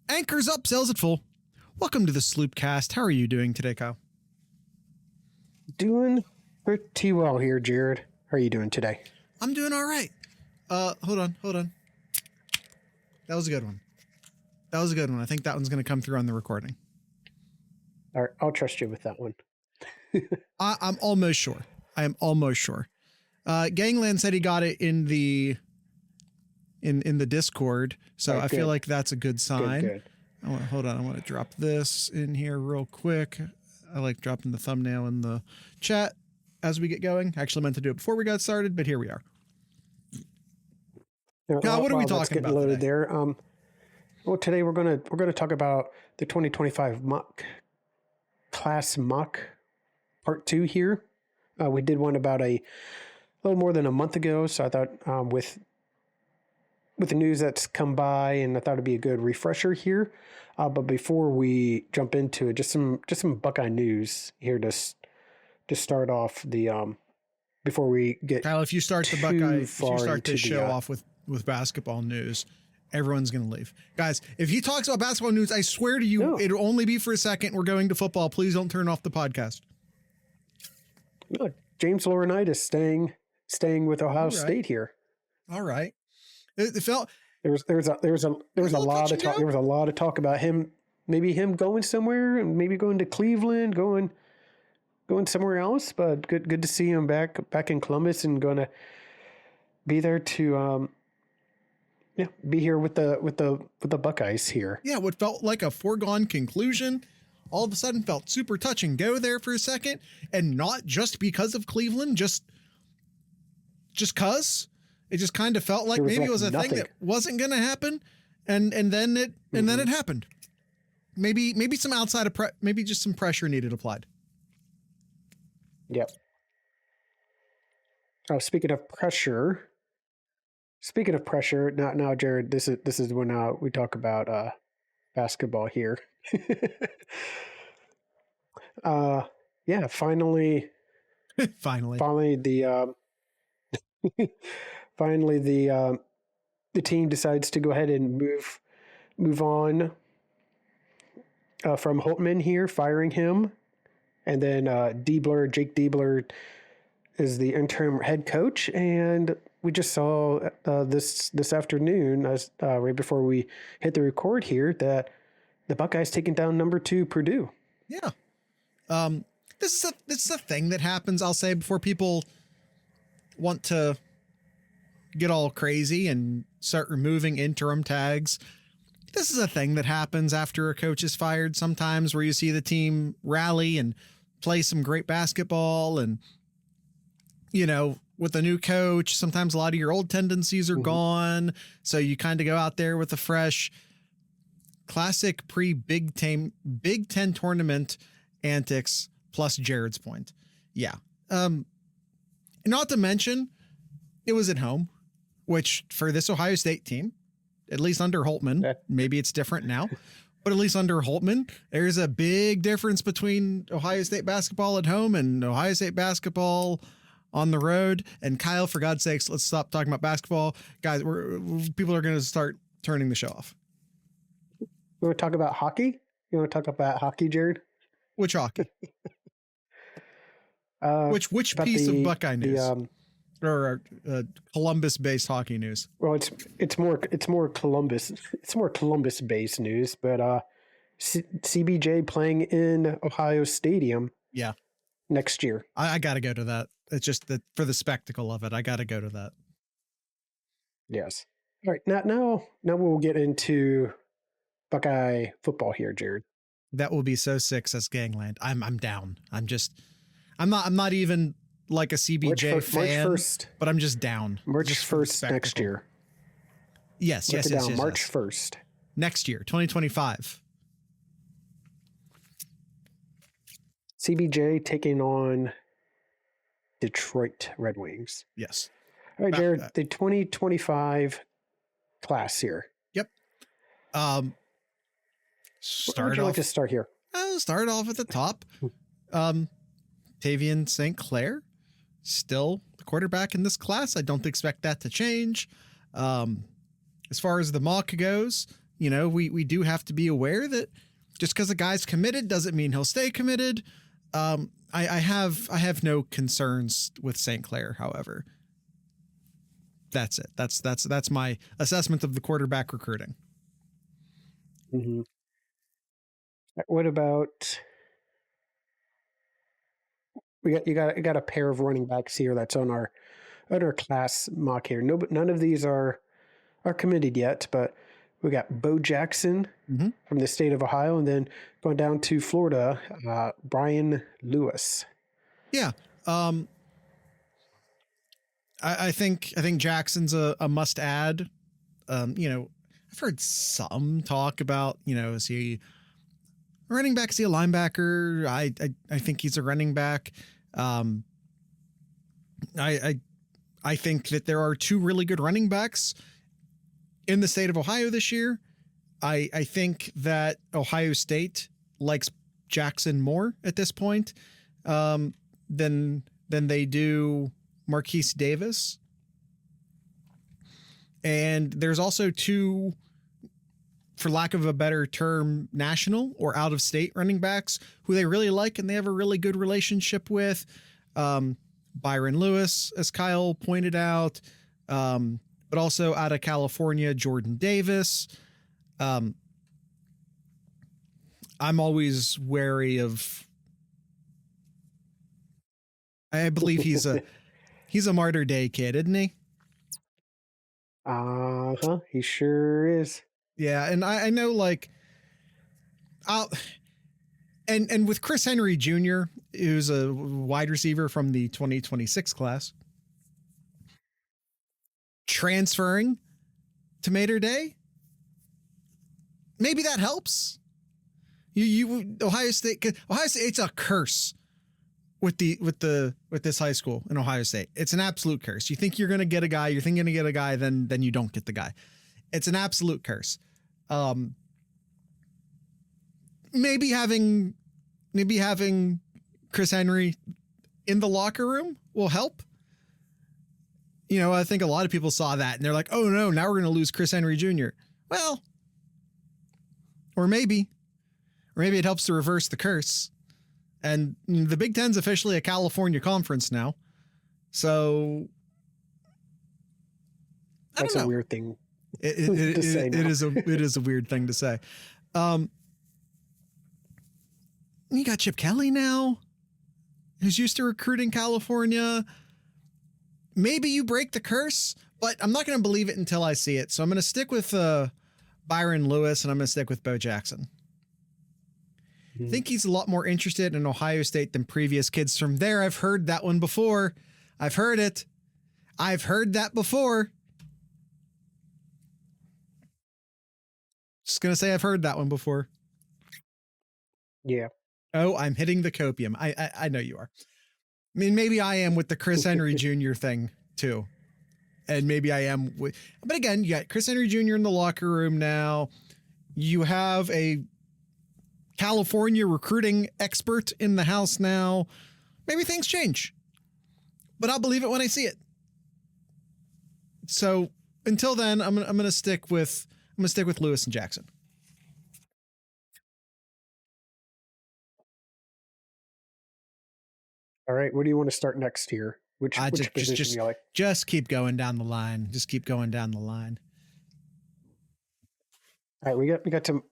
Anchors up, sails at full. Welcome to the Sloopcast. How are you doing today, Kyle? Doing pretty well here, Jared. How are you doing today? I'm doing all right. Hold on. That was a good one. I think that one's going to come through on the recording. All right, I'll trust you with that one. I'm almost sure. I am almost sure. Gangland said he got it in the Discord, so I feel like that's a good sign. Good. Hold on. I want to drop this in here real quick. I like dropping the thumbnail in the chat as we get going. I actually meant to do it before we got started, but here we are. Kyle, what are we talking about loaded today? There. Well, today we're gonna talk about the 2025 class mock part 2 here. We did one about a little more than a month ago, so I thought with the news that's come by, and I thought it'd be a good refresher here. But before we jump into it, just some Buckeye news here to start off the before we get Kyle, if you start the Buckeye, if you start to to show off with basketball news, everyone's going to leave. Guys, if he talks about basketball news, I swear to you, It'll only be for a second. We're going to football. Please don't turn off the podcast. Look, James Laurinaitis staying with Ohio State here. All right. It felt there was a lot of talk. There was a lot of talk about him going somewhere, and maybe going to Cleveland, going somewhere else. But good to see him back in Columbus, and going to be there to be here with the Buckeyes here. Yeah, what felt like a foregone conclusion all of a sudden felt super touch and go there for a second, and not just because of Cleveland, just cause. It just kind of felt like maybe it was a thing that wasn't going to happen, and then it happened. Maybe some outside of maybe just some pressure needed applied. Yep. Oh, speaking of pressure, now, Jared, this is when we talk about basketball here. Finally the team decides to go ahead and move on from Holtman here, firing him, and then Jake Diebler is the interim head coach, and we just saw this afternoon, right before we hit the record here, that the Buckeyes taking down number 2 Purdue. Yeah, this is a thing that happens. I'll say before people want to get all crazy and start removing interim tags. This is a thing that happens after a coach is fired sometimes, where you see the team rally and play some great basketball. And, with a new coach, sometimes a lot of your old tendencies are gone. So you kind of go out there with a fresh classic pre-Big Ten tournament antics plus Jared's point. Yeah. Not to mention it was at home, which for this Ohio State team, at least under Holtman, maybe it's different now, but at least under Holtman, there's a big difference between Ohio State basketball at home and Ohio State basketball on the road. And Kyle, for God's sakes, let's stop talking about basketball. Guys, people are going to start turning the show off. You want to talk about hockey? Jared? Which hockey? Which piece of Buckeye news? Or Columbus-based hockey news? Well, it's more Columbus. It's more Columbus-based news, but CBJ playing in Ohio Stadium. Yeah, next year. I got to go to that. It's just that for the spectacle of it, I got to go to that. Yes. All right. Now we'll get into Buckeye football here, Jared. That will be so sick, says Gangland. I'm down. I'm not even like a CBJ fan, March 1st, but I'm just down. March 1st next year. Yes. March 1st. Next year, 2025. CBJ taking on Detroit Red Wings. Yes. All right, Jared, the 2025 class here. Yep. Where would you like to start here? I'll start off at the top. Tavian St. Clair, still the quarterback in this class. I don't expect that to change. As far as the mock goes, we do have to be aware that just because a guy's committed doesn't mean he'll stay committed. I have no concerns with St. Clair, however. That's it. That's my assessment of the quarterback recruiting. Mm-hmm. What about you got a pair of running backs here that's on our class mock here. None of these are committed yet, but we got Bo Jackson from the state of Ohio, and then going down to Florida, Brian Lewis. Yeah. I think Jackson's a must add. I've heard some talk about, is he a running back? Is he a linebacker? I think he's a running back. I think that there are two really good running backs in the state of Ohio this year. I think that Ohio State likes Jackson more at this point than they do Marquise Davis. And there's also two, for lack of a better term, national or out of state running backs who they really like and they have a really good relationship with. Byron Lewis, as Kyle pointed out, but also out of California, Jordan Davis. I'm always wary of, I believe he's a Martyr Day kid, isn't he? He sure is. Yeah, and I know, like, and with Chris Henry Jr., who's a wide receiver from the 2026 class, transferring to Mater Day, maybe that helps. Ohio State's a curse with this high school in Ohio State. It's an absolute curse. You think you're going to get a guy, then you don't get the guy. It's an absolute curse. Maybe having Chris Henry in the locker room will help. I think a lot of people saw that and they're like, oh no, now we're going to lose Chris Henry Jr. Well, or maybe it helps to reverse the curse. And the Big Ten's officially a California conference now. So that's a weird thing. It is a weird thing to say. You got Chip Kelly now, who's used to recruiting California. Maybe you break the curse, but I'm not going to believe it until I see it. So I'm going to stick with Byron Lewis, and I'm going to stick with Bo Jackson. I think he's a lot more interested in Ohio State than previous kids from there. I've heard that one before. I've heard it. I've heard that before. Just going to say I've heard that one before. Yeah. Oh, I'm hitting the copium. I know you are. I mean, maybe I am with the Chris Henry Jr. thing too. And maybe I am with, but again, you got Chris Henry Jr. in the locker room now. You have a California recruiting expert in the house now. Maybe things change, but I'll believe it when I see it. So until then, I'm going to stick with Lewis and Jackson. All right. Where do you want to start next here? Which position do you like? Just keep going down the line. Just keep going down the line. All right. We got some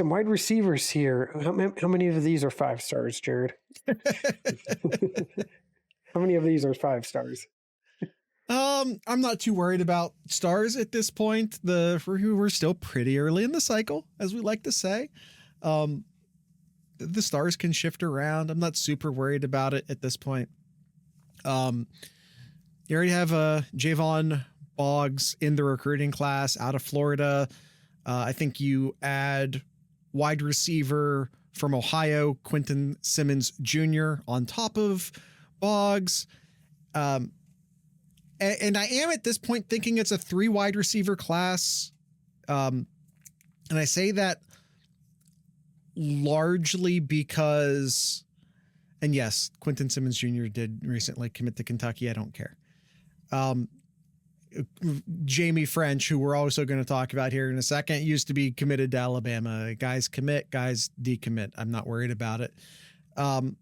wide receivers here. How many of these are 5 stars, Jared? How many of these are 5 stars? I'm not too worried about stars at this point. We're still pretty early in the cycle, as we like to say. The stars can shift around. I'm not super worried about it at this point. You already have Javon Boggs in the recruiting class out of Florida. I think you add wide receiver from Ohio, Quentin Simmons Jr. on top of Boggs. And I am at this point thinking it's a 3 wide receiver class. And I say that largely because, and yes, Quentin Simmons Jr. did recently commit to Kentucky. I don't care. Jamie French, who we're also going to talk about here in a second, used to be committed to Alabama. Guys commit, guys decommit. I'm not worried about it. Right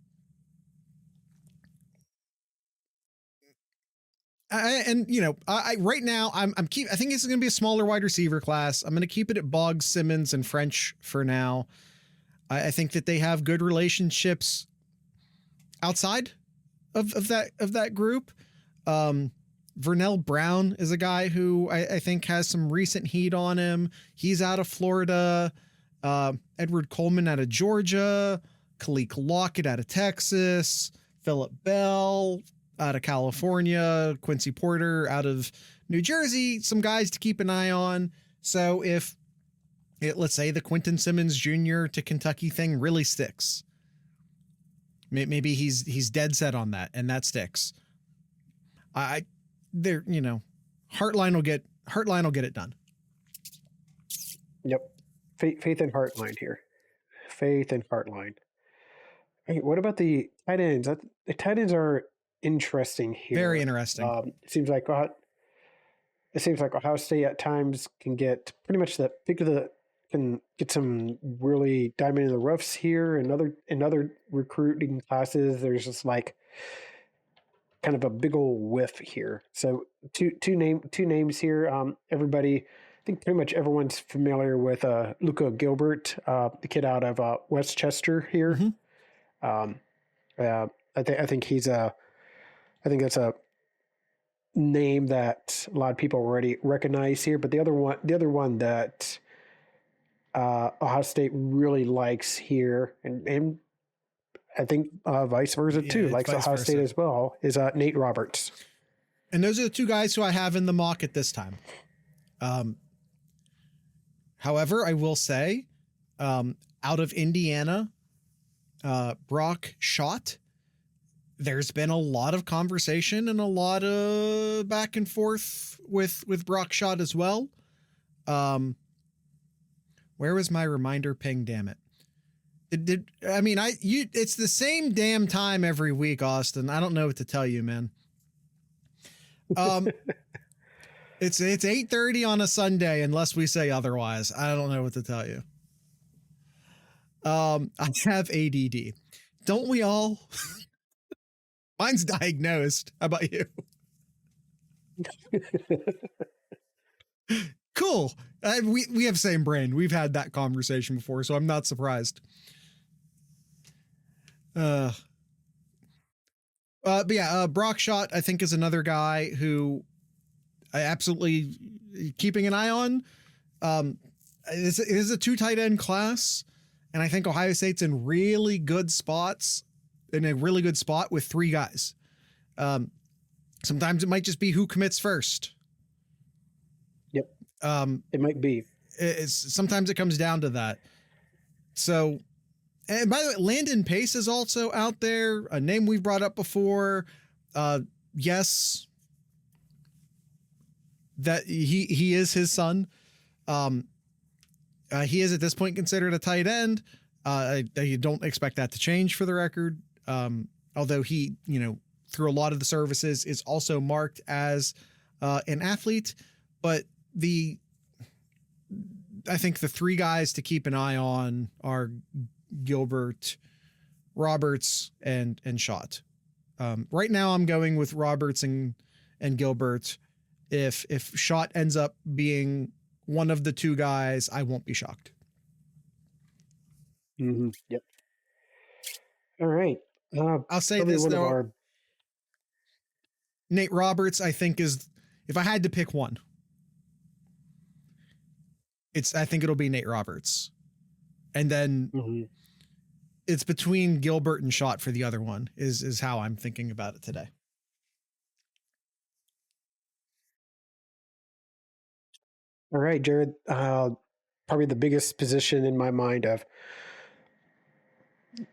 now I think it's going to be a smaller wide receiver class. I'm going to keep it at Boggs, Simmons, and French for now. I think that they have good relationships outside of that group. Vernell Brown is a guy who I think has some recent heat on him. He's out of Florida. Edward Coleman out of Georgia. Khalil Lockett out of Texas. Phillip Bell out of California. Quincy Porter out of New Jersey. Some guys to keep an eye on. So let's say the Quentin Simmons Jr. to Kentucky thing really sticks. Maybe he's dead set on that, and that sticks. Hartline will get it done. Yep. Faith and Hartline here. Faith and Hartline. Hey, what about the tight ends? The tight ends are interesting here. Very interesting. It seems like Ohio State at times can get pretty much the pick of the, can get some really diamond in the roughs here. In other recruiting classes, there's just like kind of a big old whiff here. So two names here. Everybody, I think pretty much everyone's familiar with Luca Gilbert, the kid out of Westchester here. Mm-hmm. I think that's a name that a lot of people already recognize here. But the other one that Ohio State really likes here, and I think vice versa too, likes Ohio State as well, is Nate Roberts. And those are the two guys who I have in the mock at this time. However, I will say, out of Indiana, Brock Schott, there's been a lot of conversation and a lot of back and forth with Brock Schott as well. Where was my reminder ping? Damn it. It's the same damn time every week, Austin. I don't know what to tell you, man. It's 8:30 on a Sunday, unless we say otherwise. I don't know what to tell you. I have ADD. Don't we all? Mine's diagnosed. How about you? Cool. We have same brain. We've had that conversation before, so I'm not surprised. But yeah, Brock Schott, I think, is another guy who I absolutely keeping an eye on. It is a 2 tight end class, and I think Ohio State's in really good spots, in a really good spot with 3 guys. Sometimes it might just be who commits first. Yep. It might be. Sometimes it comes down to that. So, and by the way, Landon Pace is also out there, a name we've brought up before. Yes, that he is his son. He is at this point considered a tight end. You don't expect that to change, for the record. Although he, through a lot of the services, is also marked as an athlete. But I think the 3 guys to keep an eye on are Gilbert, Roberts, and Schott. Right now I'm going with Roberts and Gilbert. If Schott ends up being one of the 2 guys, I won't be shocked. Mm-hmm. Yep. All right. I'll say this though. Nate Roberts, I think, is, if I had to pick one, I think it'll be Nate Roberts. And then it's between Gilbert and Schott for the other one, is how I'm thinking about it today. All right, Jared. Probably the biggest position in my mind of.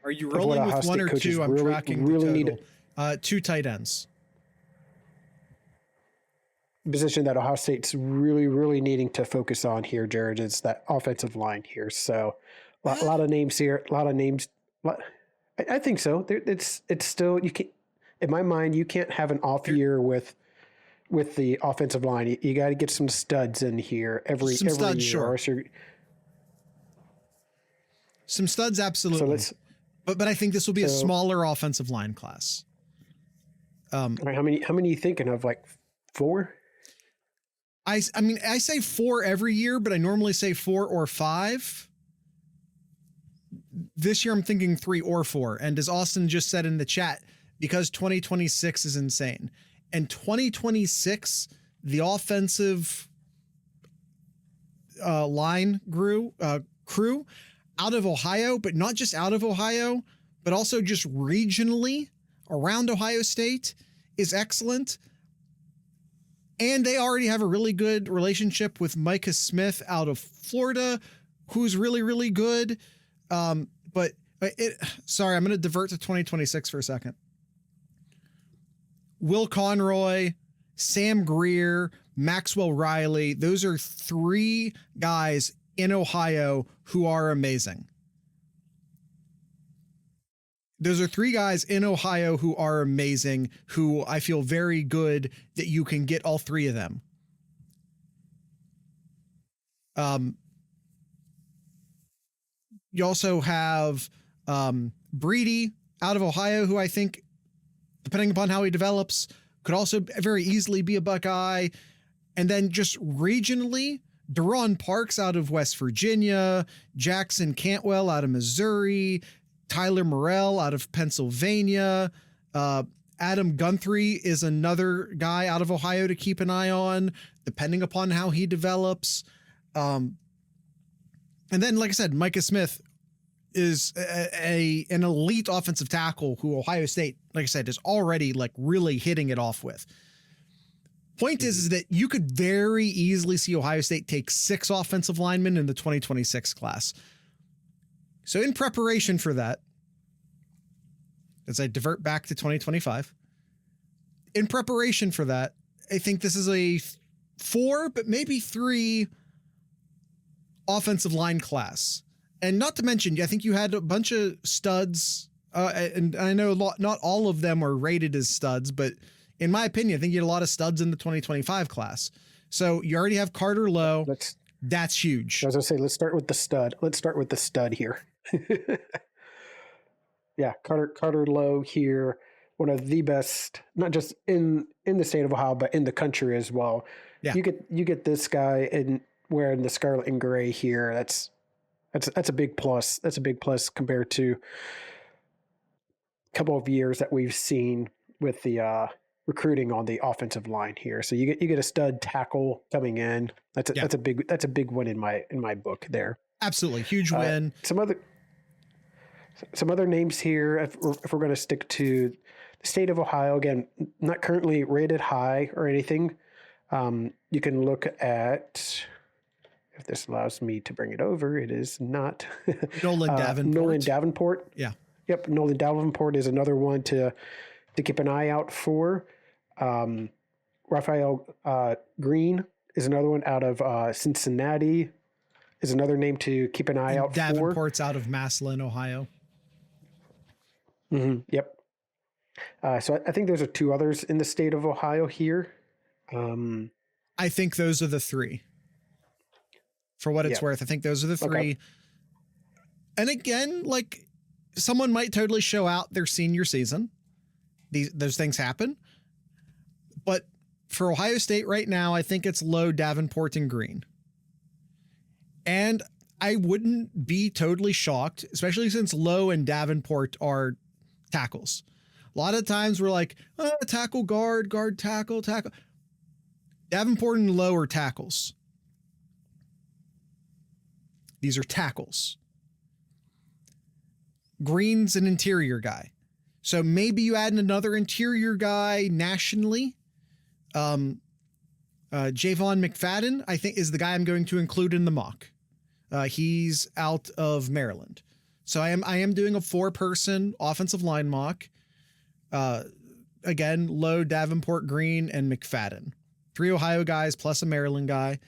Are you rolling with one or 2? I'm tracking the total. 2 tight ends. Position that Ohio State's really, really needing to focus on here, Jared, is that offensive line here. So a lot of names here, a lot of names. I think so. It's still, you can't, in my mind, you can't have an off year with with the offensive line. You got to get some studs in here every year. Sure. Some studs, absolutely. So but I think this will be a smaller offensive line class. How many are you thinking of? Like 4? I mean, I say 4 every year, but I normally say 4 or 5. This year I'm thinking 3 or 4. And as Austin just said in the chat, because 2026 is insane. And 2026, the offensive line crew out of Ohio, but not just out of Ohio, but also just regionally around Ohio State is excellent. And they already have a really good relationship with Micah Smith out of Florida, who's really, really good. Sorry, I'm going to divert to 2026 for a second. Will Conroy, Sam Greer, Maxwell Riley. Those are 3 guys in Ohio who are amazing. Those are 3 guys in Ohio who are amazing, who I feel very good that you can get all 3 of them. You also have Breedy out of Ohio, who I think, depending upon how he develops, could also very easily be a Buckeye. And then just regionally, Deron Parks out of West Virginia, Jackson Cantwell out of Missouri, Tyler Morrell out of Pennsylvania, Adam Guthrie is another guy out of Ohio to keep an eye on, depending upon how he develops. And then, like I said, Micah Smith is an elite offensive tackle who Ohio State, like I said, is already like really hitting it off with. Point is that you could very easily see Ohio State take 6 offensive linemen in the 2026 class. So in preparation for that, as I divert back to 2025, in preparation for that, I think this is a 4, but maybe 3 offensive line class. And not to mention, I think you had a bunch of studs, and I know not all of them are rated as studs, but in my opinion, I think you had a lot of studs in the 2025 class. So you already have Carter Lowe. That's huge. I was going to say, let's start with the stud. Let's start with the stud here. Yeah, Carter Lowe here, one of the best, not just in the state of Ohio, but in the country as well. Yeah. You get this guy in wearing the scarlet and gray here. That's a big plus. That's a big plus compared to a couple of years that we've seen with the recruiting on the offensive line here. So you get a stud tackle coming in. That's a big win in my book there. Absolutely huge win. Some other names here, if we're going to stick to the state of Ohio, again, not currently rated high or anything. You can look at, if this allows me to bring it over, it is not. Nolan Davenport. Nolan Davenport. Yeah. Yep. Nolan Davenport is another one to keep an eye out for. Raphael Green is another one out of Cincinnati, is another name to keep an eye out for. Davenport's out of Massillon, Ohio. Mm-hmm. Yep. So I think those are 2 others in the state of Ohio here. I think those are the 3. For what it's worth, I think those are the 3. Okay. And again, like, someone might totally show out their senior season. Those things happen. But for Ohio State right now, I think it's Lowe, Davenport, and Green. And I wouldn't be totally shocked, especially since Lowe and Davenport are tackles. A lot of times we're like, tackle, guard, tackle. Davenport and Lowe are tackles. These are tackles. Green's an interior guy. So maybe you add another interior guy nationally. Javon McFadden, I think, is the guy I'm going to include in the mock. He's out of Maryland. So I am doing a 4-person offensive line mock. Again, Lowe, Davenport, Green, and McFadden. 3 Ohio guys plus a Maryland guy.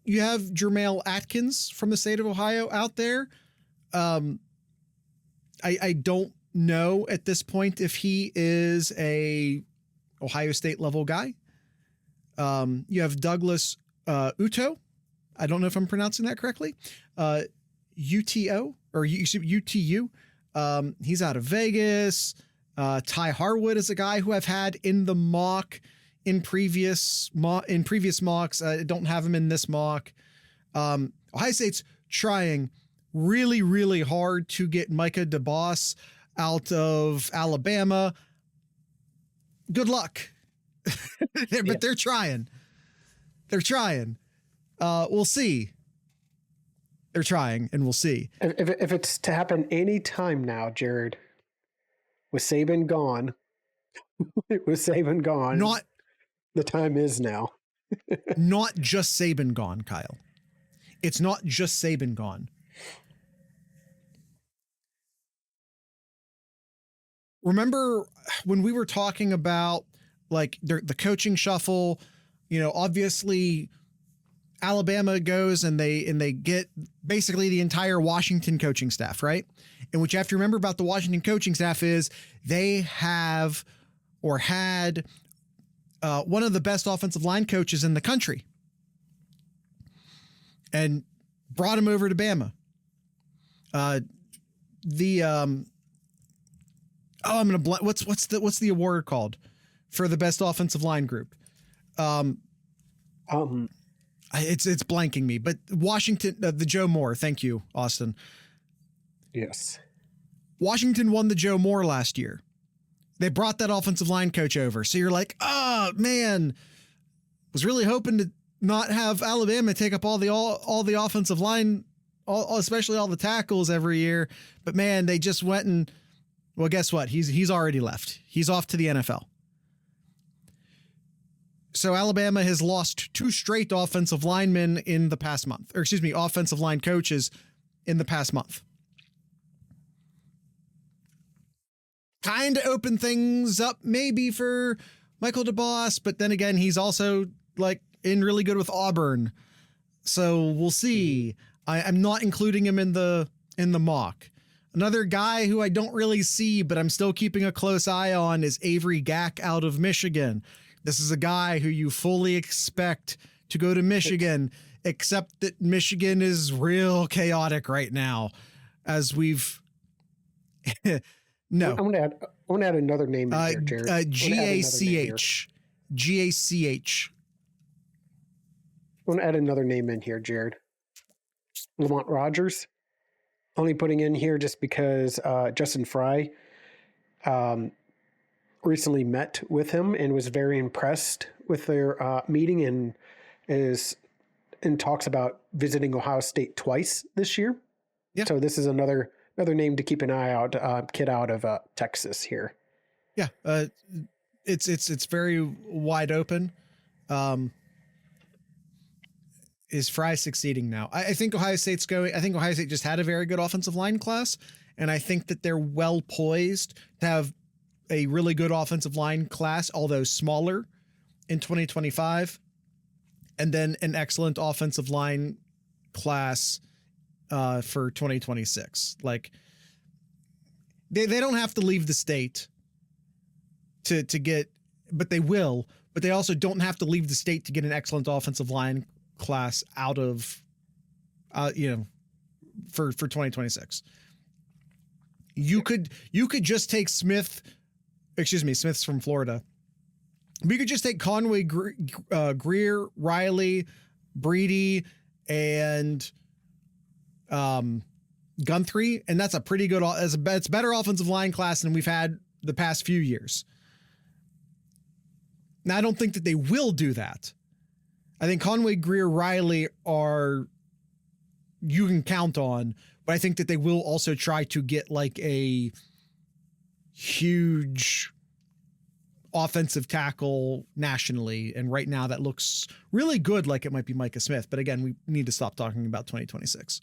You have Jermail Atkins from the state of Ohio out there. I don't know at this point if he is a Ohio State level guy. You have Douglas Uto. I don't know if I'm pronouncing that correctly. UTO or UTU. He's out of Vegas. Ty Harwood is a guy who I've had in the mock in previous mocks. I don't have him in this mock. Ohio State's trying really, really hard to get Micah DeBoss out of Alabama. Good luck. But they're trying. They're trying. We'll see. They're trying, and we'll see. If it's to happen any time now, Jared, with Saban gone, Not the time is now. not just Saban gone, Kyle. It's not just Saban gone. Remember when we were talking about like the coaching shuffle, obviously Alabama goes and they get basically the entire Washington coaching staff, right? And what you have to remember about the Washington coaching staff is they have or had one of the best offensive line coaches in the country and brought him over to Bama. What's the award called for the best offensive line group? It's blanking me, but Washington, the Joe Moore. Thank you, Austin. Yes. Washington won the Joe Moore last year. They brought that offensive line coach over. So you're like, oh man, was really hoping to not have Alabama take up all the offensive line, especially all the tackles every year. But man, they just went and, well, guess what? He's already left. He's off to the NFL. So Alabama has lost 2 straight offensive linemen in the past month, or excuse me, offensive line coaches in the past month. Kind of open things up maybe for Michael DeBoss, but then again, he's also like in really good with Auburn. So we'll see. I'm not including him in the mock. Another guy who I don't really see, but I'm still keeping a close eye on is Avery Gack out of Michigan. This is a guy who you fully expect to go to Michigan, except that Michigan is real chaotic right now, as we've no. I'm gonna add another name in here, Jared. GACH. I want to add another name in here, Jared. Lamont Rogers. Only putting in here just because Justin Fry recently met with him and was very impressed with their meeting and talks about visiting Ohio State twice this year. Yeah. So this is another name to keep an eye out. Kid out of Texas here. Yeah. It's very wide open. Is Fry succeeding now? I think Ohio State just had a very good offensive line class, and I think that they're well poised to have a really good offensive line class, although smaller, in 2025, and then an excellent offensive line class for 2026. Like they don't have to leave the state to get, but they will. But they also don't have to leave the state to get an excellent offensive line class out of, for 2026. You could just take Smith's from Florida. We could just take Conway, Greer, Riley, Breedy, and Guthrie, and that's a pretty good. It's better offensive line class than we've had the past few years. Now, I don't think that they will do that. I think Conway, Greer, Riley you can count on, but I think that they will also try to get like a huge offensive tackle nationally. And right now that looks really good. Like it might be Micah Smith, but again, we need to stop talking about 2026.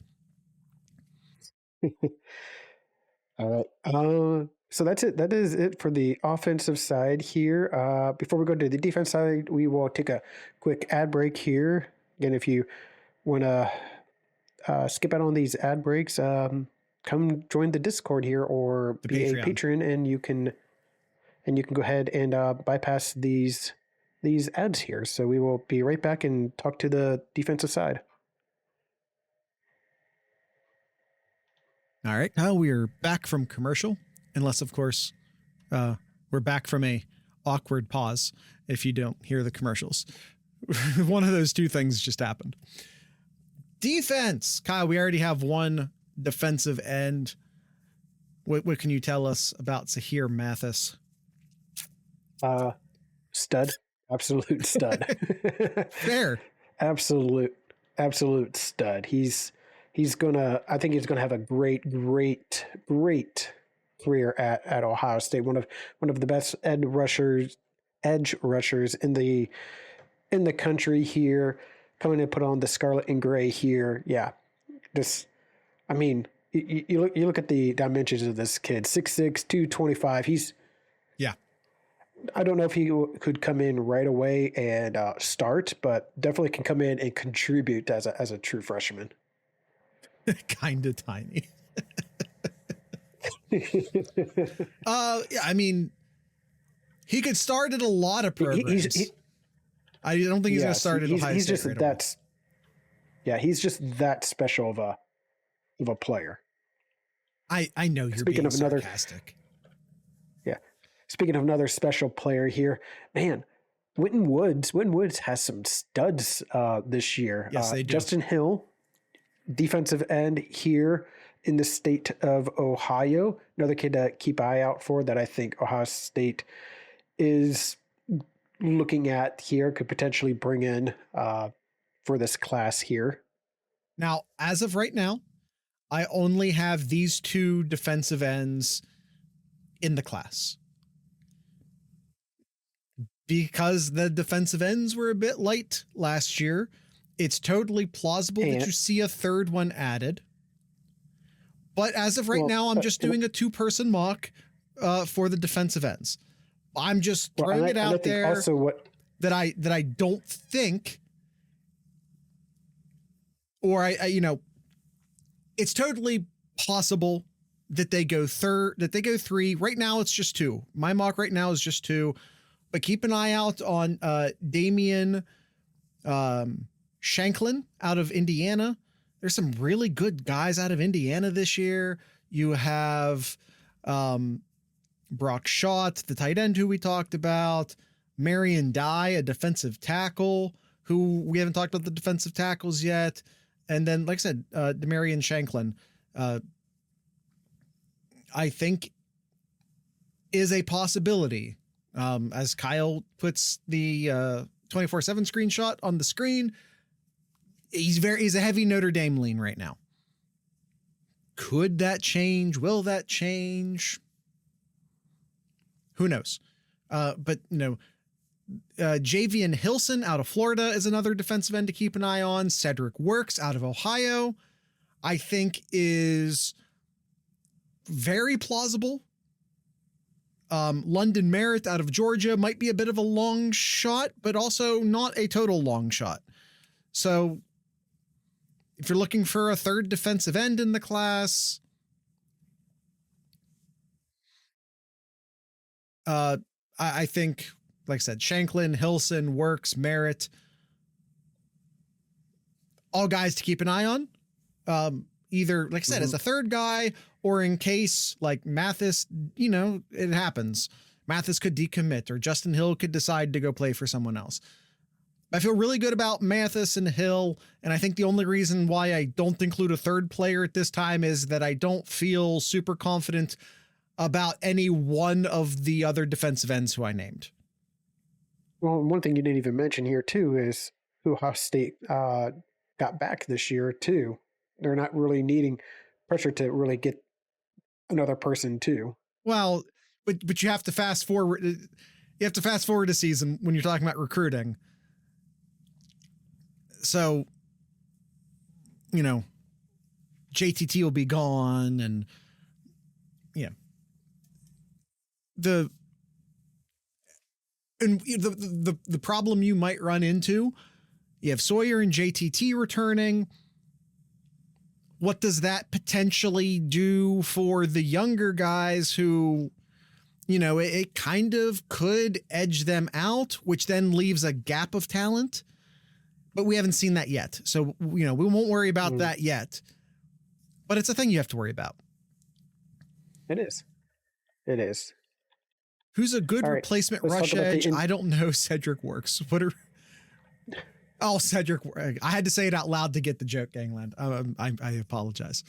All right. So that's it. That is it for the offensive side here. Before we go to the defense side, we will take a quick ad break here. Again, if you want to skip out on these ad breaks, come join the Discord here or be a patron, and you can go ahead and bypass these ads here. So we will be right back and talk to the defensive side. All right. Now we're back from commercial, unless of course we're back from a awkward pause if you don't hear the commercials. One of those two things just happened. Defense. Kyle, we already have one defensive end. What can you tell us about Seth Matthys? Stud. Absolute stud. Fair. Absolute stud. I think he's gonna have a great career at Ohio State. One of the best edge rushers in the country here, coming to put on the scarlet and gray here. Yeah. You look at the dimensions of this kid, 6'6", 225. I don't know if he could come in right away and start, but definitely can come in and contribute as a true freshman. Kind of tiny. Yeah, I mean, he could start at a lot of programs. I don't think he's going to start at Ohio State right away. Yeah, he's just that special of a player. I know you're being sarcastic. Yeah. Speaking of another special player here, man, Winton Woods has some studs this year. Yes, they do. Justin Hill, defensive end here in the state of Ohio. Another kid to keep an eye out for that I think Ohio State is looking at here, could potentially bring in for this class here. Now, as of right now, I only have these two defensive ends in the class. Because the defensive ends were a bit light last year, it's totally plausible that you see a third one added. But as of right now, I'm just doing a 2-person mock for the defensive ends. I'm just throwing it out there also that I don't think, or it's totally possible that they go 3. Right now, it's just 2. My mock right now is just 2. But keep an eye out on Damian Shanklin out of Indiana. There's some really good guys out of Indiana this year. You have Brock Schott, the tight end who we talked about, Marion Dye, a defensive tackle, who we haven't talked about the defensive tackles yet. And then, like I said, Demarion Shanklin, I think is a possibility. As Kyle puts the 24/7 screenshot on the screen, he's a heavy Notre Dame lean right now. Could that change? Will that change? Who knows? But Javian Hilson out of Florida is another defensive end to keep an eye on. Cedric Works out of Ohio, I think is very plausible. London Merritt out of Georgia might be a bit of a long shot, but also not a total long shot. So if you're looking for a third defensive end in the class, I think, like I said, Shanklin, Hilson, Works, Merritt, all guys to keep an eye on. Either, like I said, as a third guy, or in case like Matthys, it happens. Matthys could decommit, or Justin Hill could decide to go play for someone else. I feel really good about Matthys and Hill, and I think the only reason why I don't include a third player at this time is that I don't feel super confident about any one of the other defensive ends who I named. Well, one thing you didn't even mention here too is who Ohio State got back this year too. They're not really needing pressure to really get another person too. Well, but you have to fast forward. You have to fast forward a season when you're talking about recruiting. So, JTT will be gone, and the problem you might run into, you have Sawyer and JTT returning. what does that potentially do for the younger guys who, you know, it kind of could edge them out, which then leaves a gap of talent. But we haven't seen that yet. So, you know, we won't worry about that yet. But it's a thing you have to worry about. It is. It is. Who's a good replacement rush edge? I don't know. Cedric Works. Cedric. I had to say it out loud to get the joke, Gangland. I apologize.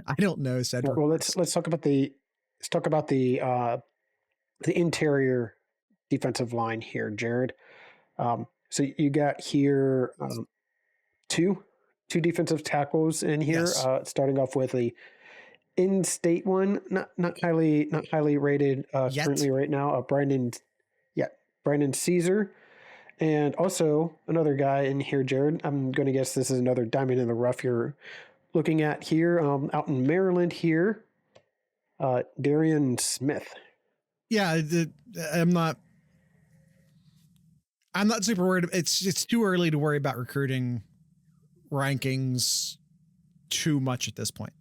I don't know Cedric. Well, let's talk about the interior defensive line here, Jared. So you got here two defensive tackles in here. Yes. Starting off with a in-state one, not highly rated currently right now. Brandon Caesar, and also another guy in here, Jared. I'm going to guess this is another diamond in the rough you're looking at here, out in Maryland here. Darian Smith. Yeah, I'm not super worried. It's too early to worry about recruiting rankings too much at this point.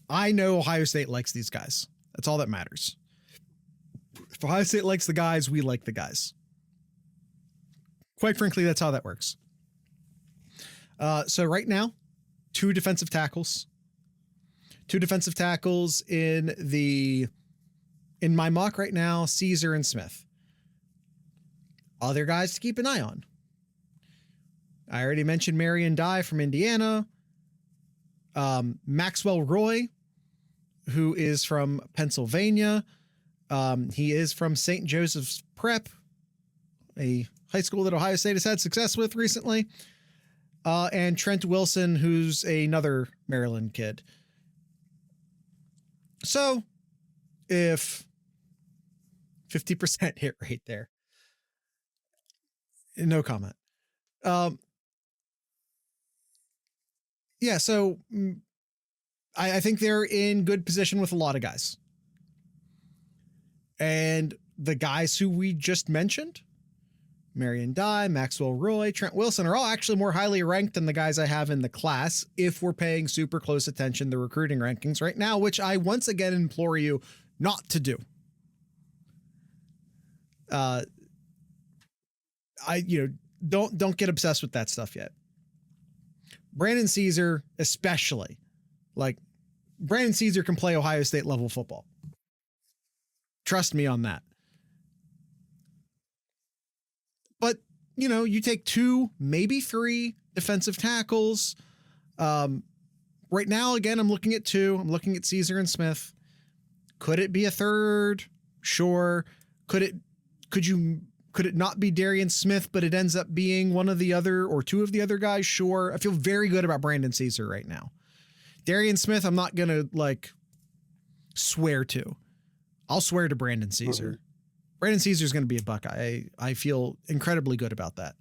I know Ohio State likes these guys. That's all that matters. If Ohio State likes the guys, we like the guys. Quite frankly, that's how that works. So right now, two defensive tackles in my mock right now, Caesar and Smith. Other guys to keep an eye on. I already mentioned Marion Dye from Indiana. Maxwell Roy, who is from Pennsylvania. He is from St. Joseph's Prep, a high school that Ohio State has had success with recently. And Trent Wilson, who's another Maryland kid. So if 50% hit rate there, no comment. Yeah, so I think they're in good position with a lot of guys. And the guys who we just mentioned, Marion Dye, Maxwell Roy, Trent Wilson, are all actually more highly ranked than the guys I have in the class if we're paying super close attention to recruiting rankings right now, which I once again implore you not to do. Don't get obsessed with that stuff yet. Brandon Caesar, especially, like Brandon Caesar can play Ohio State level football. Trust me on that. But, you know, you take 2, maybe 3 defensive tackles. Right now, again, I'm looking at 2. I'm looking at Caesar and Smith. Could it be a third? Sure. Could it not be Darian Smith, but it ends up being one of the other or 2 of the other guys? Sure. I feel very good about Brandon Caesar right now. Darian Smith, I'm not going to swear to. I'll swear to Brandon Caesar. Mm-hmm. Brandon Caesar is going to be a Buckeye. I feel incredibly good about that.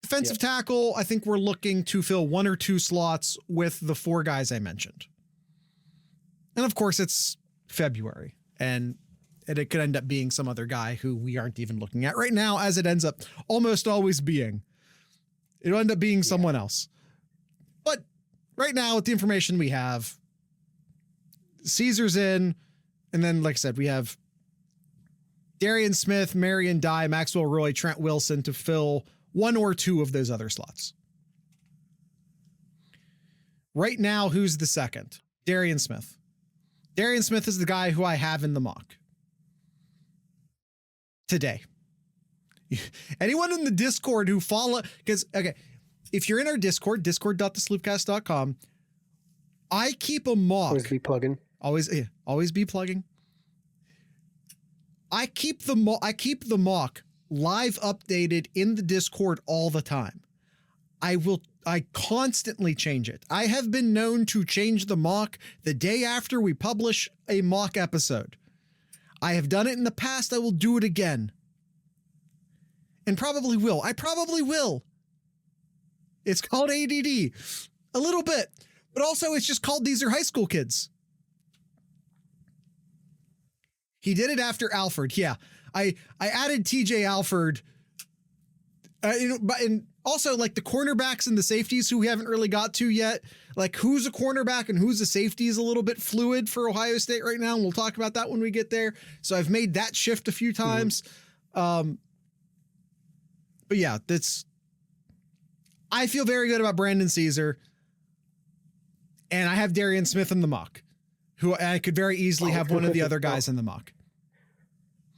Defensive tackle, I think we're looking to fill 1 or 2 slots with the 4 guys I mentioned. And of course, it's February, and it could end up being some other guy who we aren't even looking at right now, as it ends up almost always being. It'll end up being someone else. But right now, with the information we have, Caesar's in, and then, like I said, we have Darian Smith, Marion Dye, Maxwell Roy, Trent Wilson to fill 1 or 2 of those other slots. Right now, who's the second? Darian Smith. Darian Smith is the guy who I have in the mock today. Anyone in the Discord who if you're in our Discord, discord.thesloopcast.com, I keep a mock. Always be plugging. Always be plugging. I keep the mock live updated in the Discord all the time. I constantly change it. I have been known to change the mock the day after we publish a mock episode. I have done it in the past. I will do it again. And probably will. I probably will. It's called ADD. A little bit. But also it's just called These Are High School Kids. He did it after Alfred. Yeah. I added TJ Alford And also like the cornerbacks and the safeties who we haven't really got to yet, like who's a cornerback and who's a safety is a little bit fluid for Ohio State right now. And we'll talk about that when we get there. So I've made that shift a few times. But yeah, I feel very good about Brandon Caesar, and I have Darian Smith in the mock, who I could very easily have one of the other guys in the mock.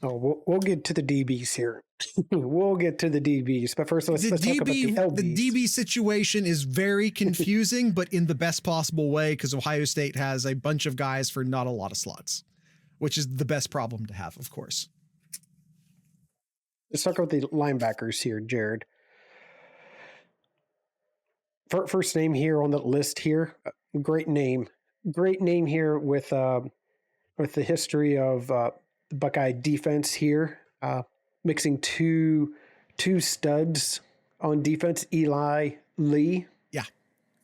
Oh, we'll get to the DBs here. We'll get to the DBs, but first let's talk about the LBs. The DB situation is very confusing, but in the best possible way, because Ohio State has a bunch of guys for not a lot of slots, which is the best problem to have, of course. Let's talk about the linebackers here, Jared. First name here on the list here, great name here with the history of the Buckeye defense here, mixing two studs on defense. Eli Lee. Yeah,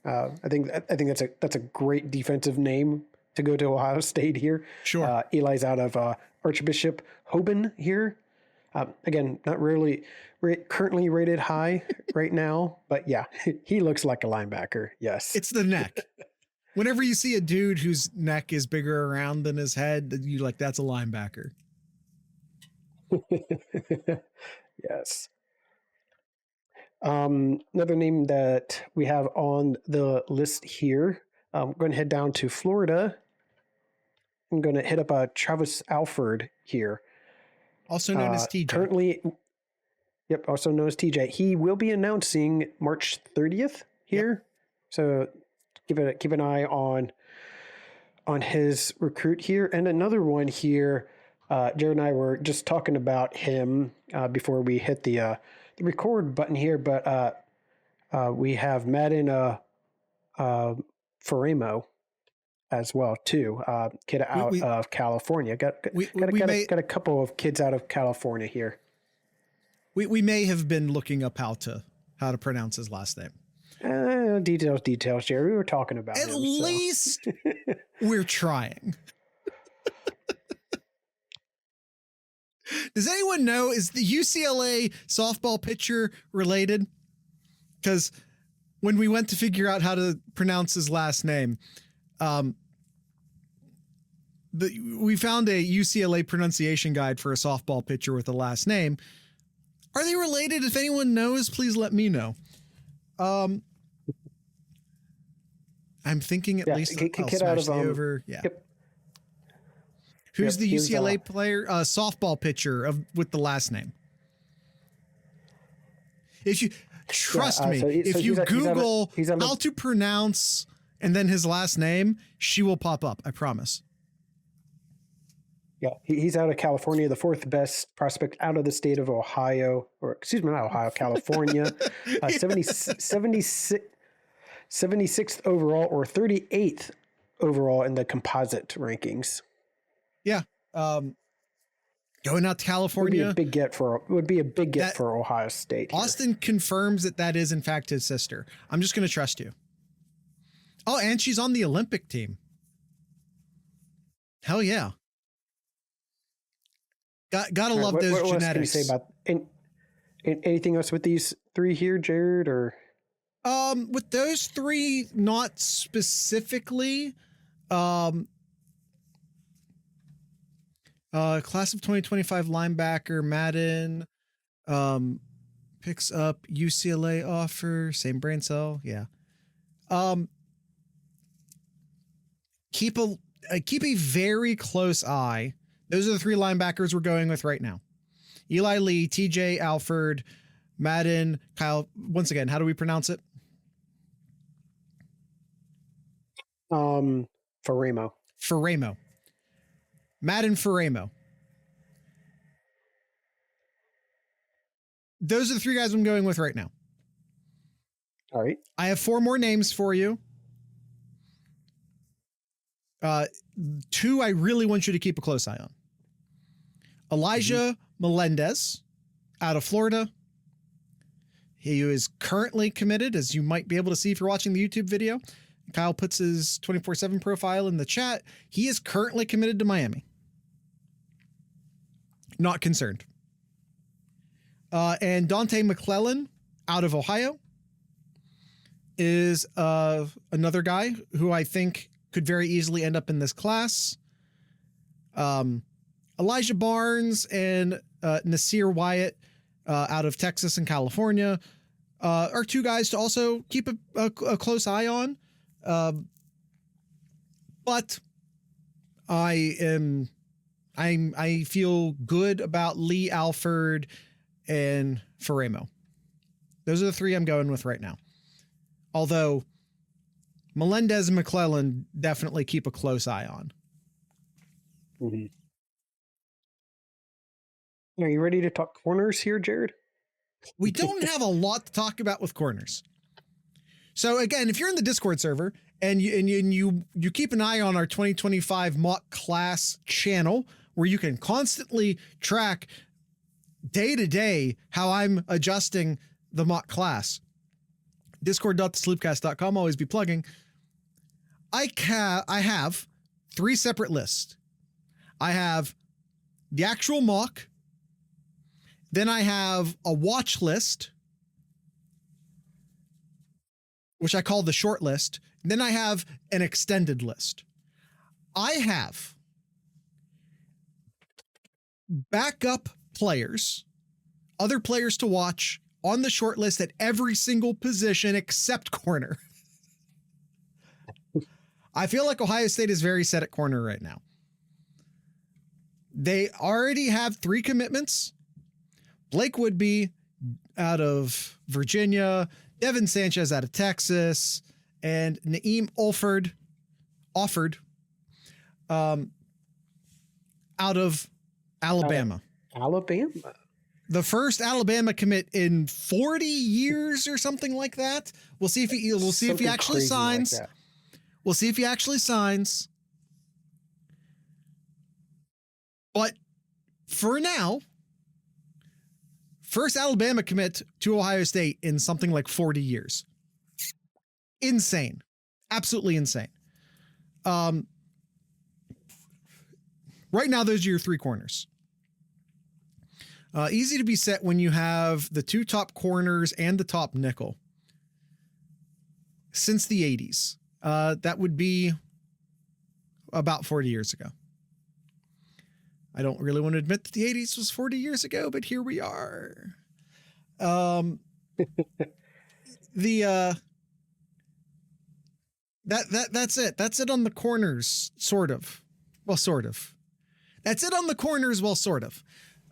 I think that's a great defensive name to go to Ohio State here. Sure. Eli's out of Archbishop Hoban here. Again, not really currently rated high right now, but yeah, he looks like a linebacker. Yes. It's the neck. Whenever you see a dude whose neck is bigger around than his head, you like, that's a linebacker. Yes. Another name that we have on the list here, I'm going to head down to Florida. I'm going to hit up Travis Alford here. Also known as TJ. Currently, also known as TJ. He will be announcing March 30th here. Yep. So keep an eye on his recruit here. And another one here, Jared and I were just talking about him before we hit the record button here, but we have Madden Faremo as well too. Kid out of California. Got a couple of kids out of California here. We may have been looking up how to pronounce his last name. Details, Jerry. We were talking about at least we're trying. Does anyone know, is the UCLA softball pitcher related? Because when we went to figure out how to pronounce his last name, we found a UCLA pronunciation guide for a softball pitcher with a last name. Are they related? If anyone knows, please let me know. I'm thinking at least I'll smash the over. Yeah. Yep. Who's the UCLA player? Softball pitcher with the last name. If you trust me, if you Google how to pronounce and then his last name, she will pop up. I promise. Yeah, he's out of California, the fourth best prospect out of the state of Ohio, or excuse me, not Ohio, California. 76th overall or 38th overall in the composite rankings. Yeah. Going out to California would be a big get for Ohio State. Austin confirms that is in fact his sister. I'm just going to trust you. Oh, and she's on the Olympic team. Hell yeah. Gotta love those genetics. What else can you say about anything else with these three here, Jared? Or with those three, not specifically. Class of 2025 linebacker Madden picks up UCLA offer, same brain cell. Yeah. Keep a very close eye. Those are the three linebackers we're going with right now. Eli Lee, TJ Alford, Madden, Kyle. Once again, how do we pronounce it? Faremo. Madden Faremo. Those are the three guys I'm going with right now. All right. I have four more names for you. Two I really want you to keep a close eye on. Elijah Melendez out of Florida. He is currently committed, as you might be able to see if you're watching the YouTube video. Kyle puts his 24/7 profile in the chat. He is currently committed to Miami. Not concerned. And Dante McClellan out of Ohio is another guy who I think could very easily end up in this class. Elijah Barnes and Nasir Wyatt out of Texas and California are two guys to also keep a close eye on. But I feel good about Lee, Alford, and Faremo. Those are the three I'm going with right now. Although Melendez and McClellan definitely keep a close eye on. Mm-hmm. Are you ready to talk corners here, Jared? We don't have a lot to talk about with corners. So again, if you're in the Discord server and you keep an eye on our 2025 mock class channel, where you can constantly track day to day how I'm adjusting the mock class. Discord.thesloopcast.com, always be plugging. I have three separate lists. I have the actual mock. Then I have a watch list, which I call the short list. Then I have an extended list. I have backup players, other players to watch on the short list at every single position except corner. I feel like Ohio State is very set at corner right now. They already have 3 commitments. Blake Woodby out of Virginia, Devin Sanchez out of Texas, and Naeem Alford out of Alabama. Alabama? The first Alabama commit in 40 years or something like that. We'll see if he actually signs. Like we'll see if he actually signs. But for now, first Alabama commit to Ohio State in something like 40 years. Insane. Absolutely insane. Right now, those are your 3 corners. Easy to be set when you have the 2 top corners and the top nickel. Since the 80s. That would be about 40 years ago. I don't really want to admit that the 80s was 40 years ago, but here we are. That's it. That's it on the corners, sort of. Well, sort of. That's it on the corners, well, sort of.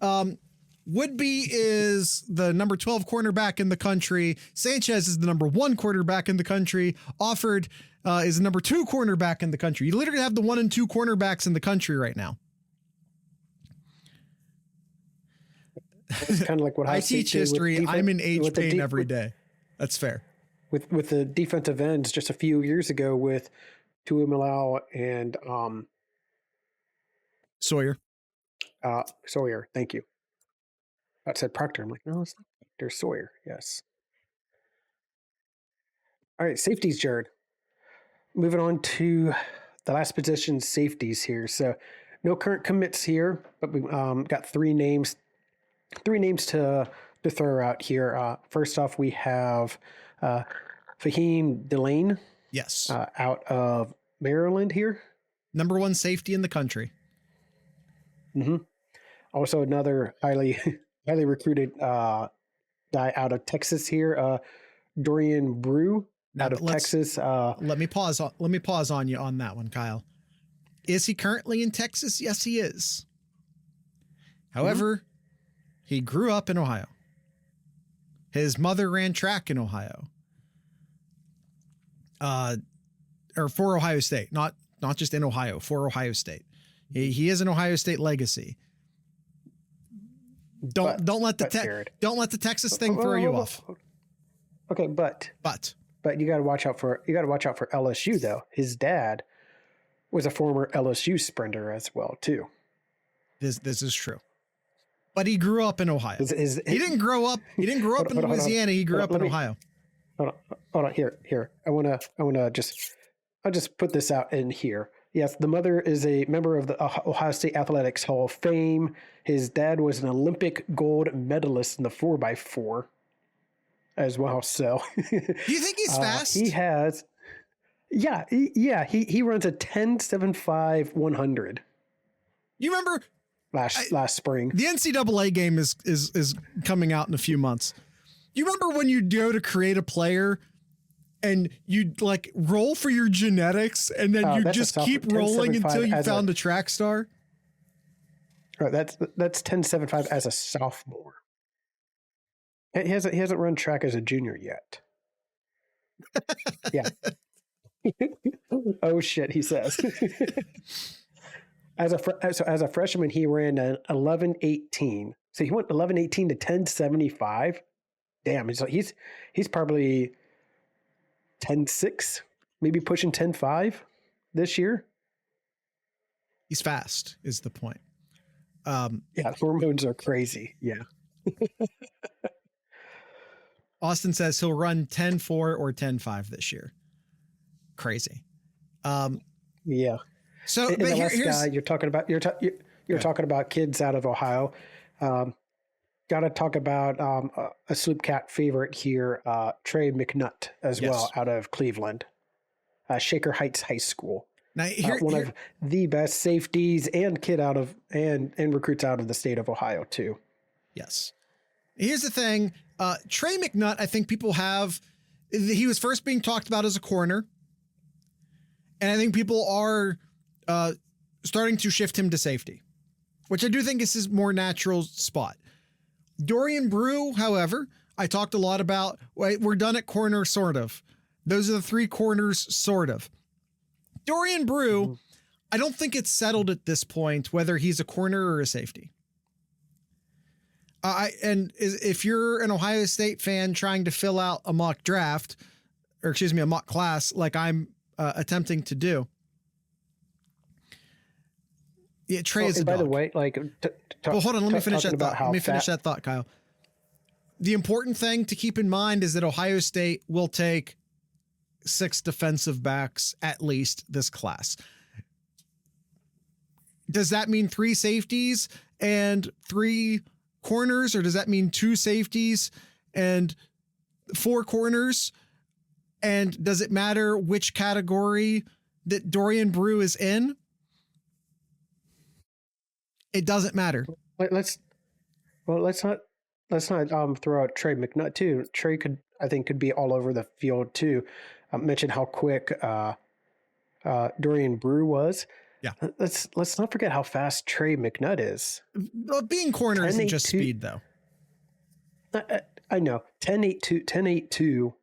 Woodby is the number 12 cornerback in the country. Sanchez is the number 1 quarterback in the country. Alford is the number 2 cornerback in the country. You literally have the 1 and 2 cornerbacks in the country right now. It's kind of like what I teach history. I'm in age pain every day. That's fair. With the defensive ends just a few years ago with Tuimalau and Sawyer. Sawyer, thank you. I said Proctor. I'm like, no, it's not Proctor. Sawyer. Yes. All right, safeties, Jared. Moving on to the last position, safeties here. So no current commits here, but we got 3 names. 3 names to throw out here. First off, we have Faheem Delane. Yes. Out of Maryland here. Number 1 safety in the country. Mm-hmm. Also another highly recruited guy out of Texas here. Dorian Brew out of Texas. Let me pause on you on that one, Kyle. Is he currently in Texas? Yes, he is. However, he grew up in Ohio. His mother ran track in Ohio. Or for Ohio State, not just in Ohio, for Ohio State. He is an Ohio State legacy. Don't let the Texas thing throw you off. Okay, but you got to watch out for LSU though. His dad was a former LSU sprinter as well too. This is true. But he grew up in Ohio. He didn't grow up in Louisiana. He grew up in Ohio. Hold on. Here. I'll just put this out in here. Yes, the mother is a member of the Ohio State Athletics Hall of Fame. His dad was an Olympic gold medalist in the 4x4 as well. So, Do you think he's fast? He has, he runs a 10.75 100. You remember last spring? The NCAA game is coming out in a few months. You remember when you go to create a player and you'd like roll for your genetics and then you just keep rolling until you found a track star? Right, that's 10.75 as a sophomore. He hasn't run track as a junior yet. Yeah. Oh shit, he says. As a freshman, he ran an 11.18. So he went 11.18 to 10.75. Damn, so he's probably 10.6, maybe pushing 10.5 this year. He's fast, is the point. Yeah, hormones are crazy. Yeah. Austin says he'll run 10.4 or 10.5 this year. Crazy. Yeah. So, and but the last guy you're talking about, you're talking about kids out of Ohio. Got to talk about a Sloop Cat favorite here, Trey McNutt as well, out of Cleveland, Shaker Heights High School. Now, one of the best safeties and and recruits out of the state of Ohio too. Yes. Here's the thing. Trey McNutt, I think he was first being talked about as a corner. And I think people are starting to shift him to safety, which I do think is his more natural spot. Dorian Brew, however, I talked a lot about, we're done at corner, sort of. Those are the three corners, sort of. Dorian Brew, I don't think it's settled at this point whether he's a corner or a safety. If you're an Ohio State fan trying to fill out a mock draft, or excuse me, a mock class like I'm attempting to do, yeah, Trey is a dog. By the way, like, well, hold on. Let me finish that thought. Let me finish that thought, Kyle. The important thing to keep in mind is that Ohio State will take 6 defensive backs at least this class. Does that mean 3 safeties and 3 corners, or does that mean 2 safeties and 4 corners? And does it matter which category that Dorian Brew is in? It doesn't matter. Let's not throw out Trey McNutt too. Trey could be all over the field too. Mention how quick Dorian Brew was. Yeah. Let's not forget how fast Trey McNutt is. Well, being corner isn't just speed though. I know. 10.82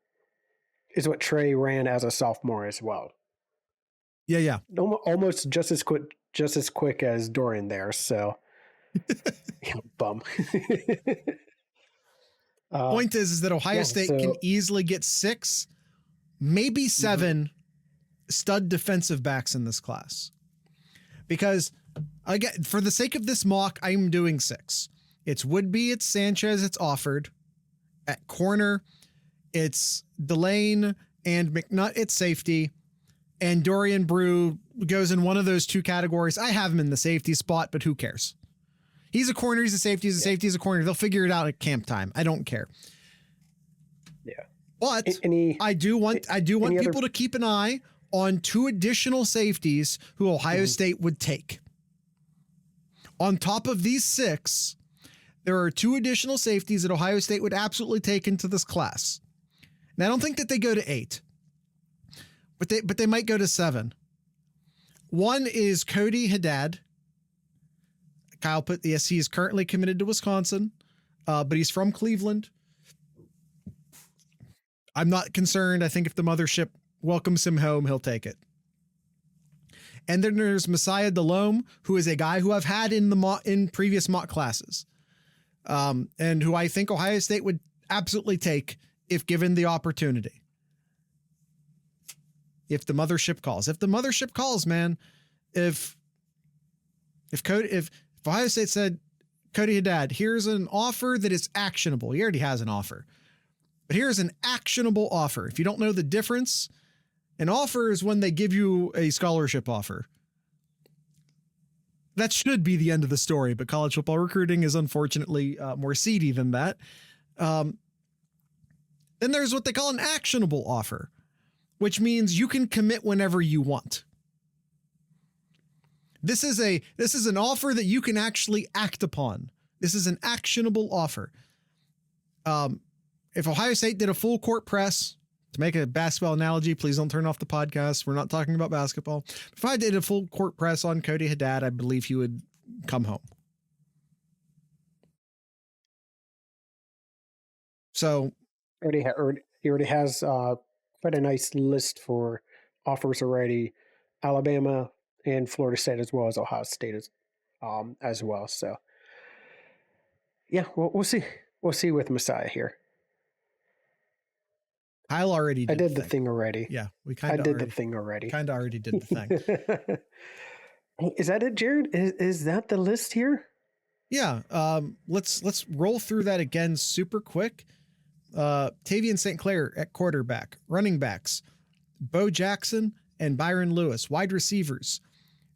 is what Trey ran as a sophomore as well. Yeah. Almost just as quick as Dorian there. So, bum. Point is that Ohio State can easily get 6, maybe 7 stud defensive backs in this class. Because again, for the sake of this mock, I'm doing 6. It's Woodby, it's Sanchez, it's Alford. At corner, it's Delane and McNutt at safety. And Dorian Brew goes in one of those 2 categories. I have him in the safety spot, but who cares? He's a corner, he's a safety, he's a safety, he's a corner. They'll figure it out at camp time. I don't care. Yeah. But I do want people to keep an eye on 2 additional safeties who Ohio State would take. On top of these 6, there are 2 additional safeties that Ohio State would absolutely take into this class. And I don't think that they go to 8. But they might go to 7. One is Cody Haddad. Kyle put, yes, he is currently committed to Wisconsin, but he's from Cleveland. I'm not concerned. I think if the mothership welcomes him home, he'll take it. And then there's Messiah Delome, who is a guy who I've had in previous mock classes, and who I think Ohio State would absolutely take if given the opportunity. If the mothership calls, man, if Ohio State said, Cody Haddad, here's an offer that is actionable. He already has an offer, but here's an actionable offer. If you don't know the difference, an offer is when they give you a scholarship offer. that should be the end of the story, but college football recruiting is unfortunately more seedy than that. Then there's what they call an actionable offer, which means you can commit whenever you want. This is an offer that you can actually act upon. This is an actionable offer. If Ohio State did a full court press, to make a basketball analogy, please don't turn off the podcast. We're not talking about basketball. If I did a full court press on Cody Haddad, I believe he would come home. So he already has quite a nice list for offers already. Alabama and Florida State, as well as Ohio State as well. So yeah, we'll see. We'll see with Messiah here. Kyle already did. I did the thing already. Yeah, I did the thing already. Kind of already did the thing. Is that it, Jared? Is that the list here? Yeah. Let's roll through that again super quick. Tavian St. Clair at quarterback, running backs, Bo Jackson and Byron Lewis, wide receivers,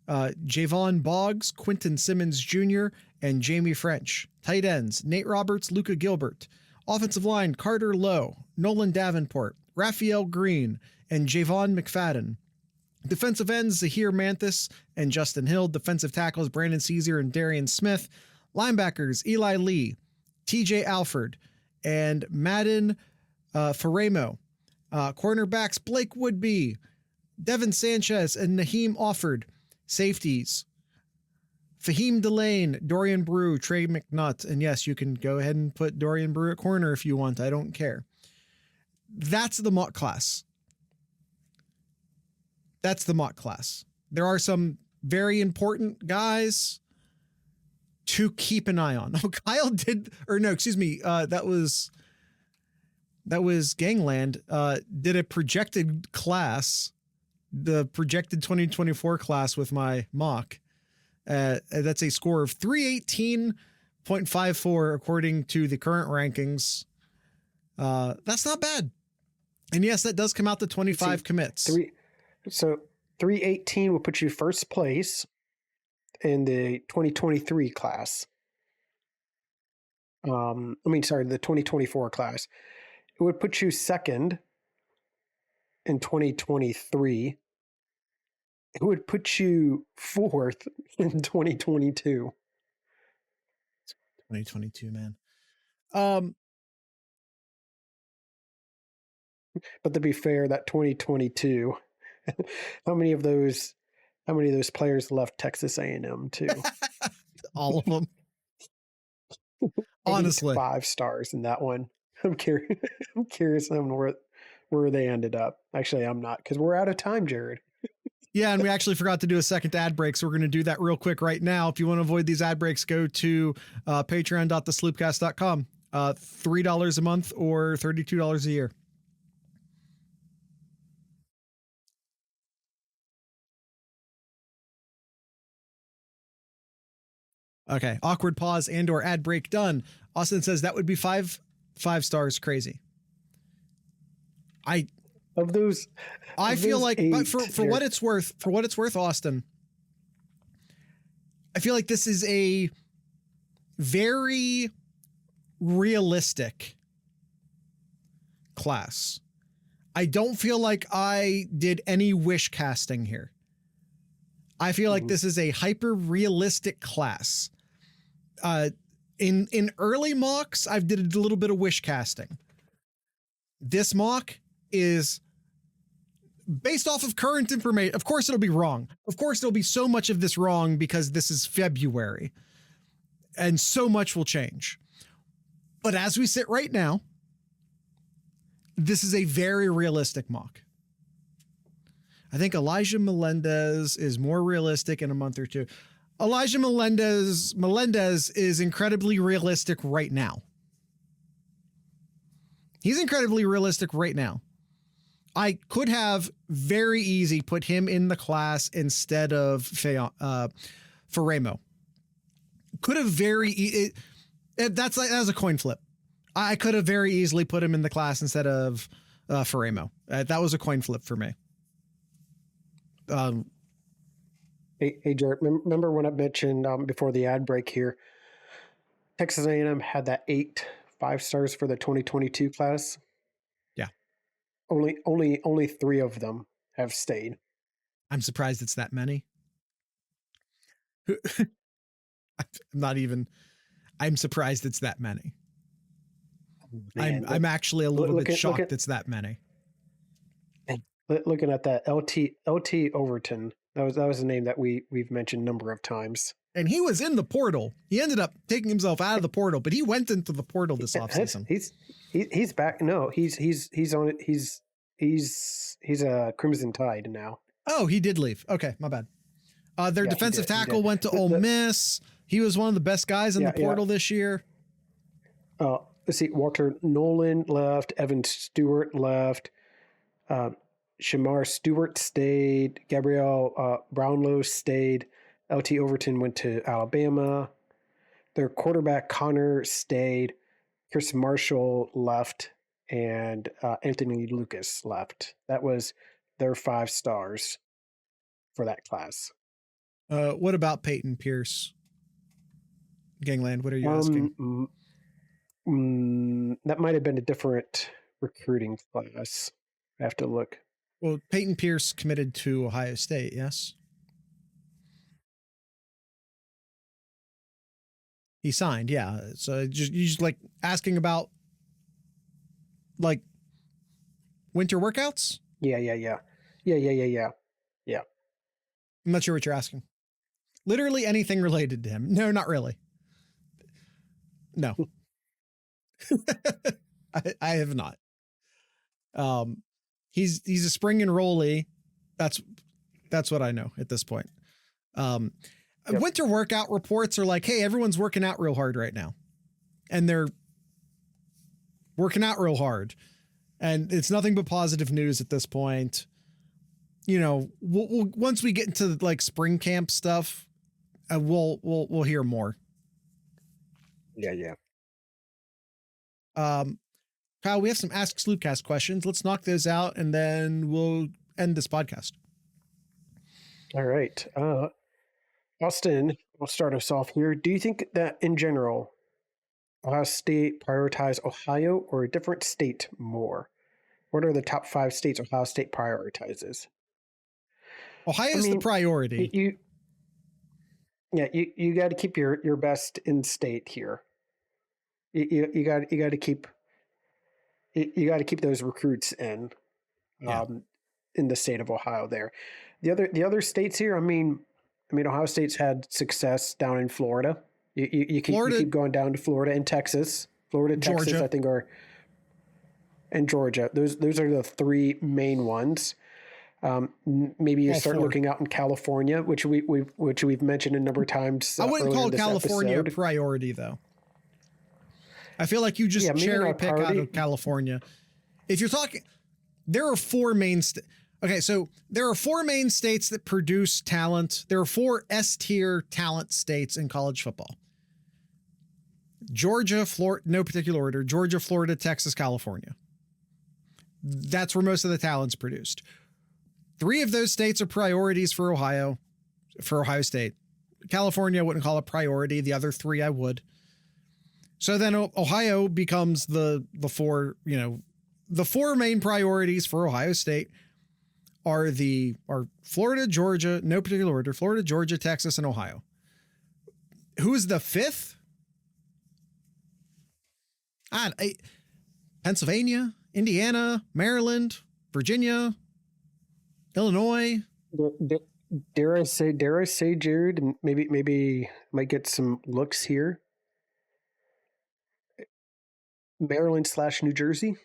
Javon Boggs, Quentin Simmons Jr., and Jamie French, tight ends, Nate Roberts, Luka Gilbert, offensive line, Carter Lowe, Nolan Davenport, Raphael Green, and Javon McFadden. Defensive ends, Zahir Mathis and Justin Hill. Defensive tackles, Brandon Caesar and Darian Smith. Linebackers, Eli Lee, TJ Alford, and Madden Faremo. Cornerbacks, Blake Woodby, Devin Sanchez, and Naheem Offord. Safeties, Faheem Delane, Dorian Brew, Trey McNutt. And yes, you can go ahead and put Dorian Brew at corner if you want. I don't care. That's the mock class. That's the mock class. There are some very important guys to keep an eye on. Oh, Kyle did, or no, excuse me. That was Gangland, did a projected class, the projected 2024 class with my mock. That's a score of 318.54 according to the current rankings. That's not bad. And yes, that does come out to 25 commits. So 318 will put you first place in the 2023 class. The 2024 class. It would put you second in 2023. It would put you fourth in 2022. 2022, man. But to be fair, that 2022, how many of those players left Texas A&M too? All of them. Honestly, 5 stars in that one. I'm curious on where they ended up. Actually, I'm not, because we're out of time, Jared. Yeah, and we actually forgot to do a second ad break, so we're going to do that real quick right now. If you want to avoid these ad breaks, go to patreon.thesloopcast.com. $3 a month or $32 a year. Okay, awkward pause and or ad break done. Austin says that would be five stars. Crazy. I feel like, but for what it's worth, Austin, I feel like this is a very realistic class. I don't feel like I did any wish casting here. I feel like this is a hyper realistic class. In early mocks, I've did a little bit of wish casting. This mock is based off of current information. Of course, it'll be wrong. Of course, there'll be so much of this wrong because this is February and so much will change. But as we sit right now, this is a very realistic mock. I think Elijah Melendez is more realistic in a month or two. Elijah Melendez is incredibly realistic right now. He's incredibly realistic right now. I could have very easy put him in the class instead of Faremo. Could have that was a coin flip. I could have very easily put him in the class instead of Faremo. That was a coin flip for me. Hey, Jared, remember when I mentioned before the ad break here, Texas A&M had that 8 5-stars for the 2022 class. Yeah. Only 3 of them have stayed. I'm surprised it's that many. I'm surprised it's that many. Man, I'm actually a little bit shocked it's that many. Looking at that LT Overton, that was a name that we've mentioned a number of times. And he was in the portal. He ended up taking himself out of the portal, but he went into the portal this offseason. He's back. No, he's on it. He's a Crimson Tide now. Oh, he did leave. Okay, my bad. Their defensive tackle went to Ole Miss. He was one of the best guys in the portal this year. Let's see. Walter Nolan left. Evan Stewart left. Shamar Stewart stayed. Gabrielle Brownlow stayed. LT Overton went to Alabama. Their quarterback Connor stayed. Chris Marshall left, and Anthony Lucas left. That was their 5 stars for that class. What about Peyton Pierce? Gangland, what are you asking? That might have been a different recruiting class. I have to look. Well, Peyton Pierce committed to Ohio State, yes? He signed, yeah. So you just like asking about like winter workouts? Yeah. I'm not sure what you're asking. Literally anything related to him. No, not really. No. I have not. He's a spring enrollee. That's what I know at this point. Winter workout reports are like, hey, everyone's working out real hard right now. And they're working out real hard. And it's nothing but positive news at this point. You know, we'll once we get into like spring camp stuff, we'll hear more. Yeah. Kyle, we have some Ask Sloopcast questions. Let's knock those out and then we'll end this podcast. All right. Austin, I'll start us off here. Do you think that in general, Ohio State prioritize Ohio or a different state more? What are the top 5 states Ohio State prioritizes? Ohio's the priority. You got to keep your best in state here. You got to keep those recruits in the state of Ohio there. The other states here, I mean Ohio State's had success down in Florida. You keep going down to Florida and Texas. Florida, Texas, Georgia. I think and Georgia. Those are the 3 main ones. Maybe you start looking out in California, which we've mentioned a number of times. I wouldn't call California a priority though. I feel like you just cherry pick out of California. If you're talking, there are 4 main okay, so there are 4 main states that produce talent. There are 4 S-tier talent states in college football. Georgia, Florida, no particular order. Georgia, Florida, Texas, California. That's where most of the talent's produced. 3 of those states are priorities for Ohio State. California, I wouldn't call it priority. The other 3 I would. So then Ohio becomes the 4, the 4 main priorities for Ohio State are Florida, Georgia, no particular order, Florida, Georgia, Texas, and Ohio. Who's the 5th? Pennsylvania, Indiana, Maryland, Virginia, Illinois. Dare I say, Jared, and maybe might get some looks here. Maryland / New Jersey. You're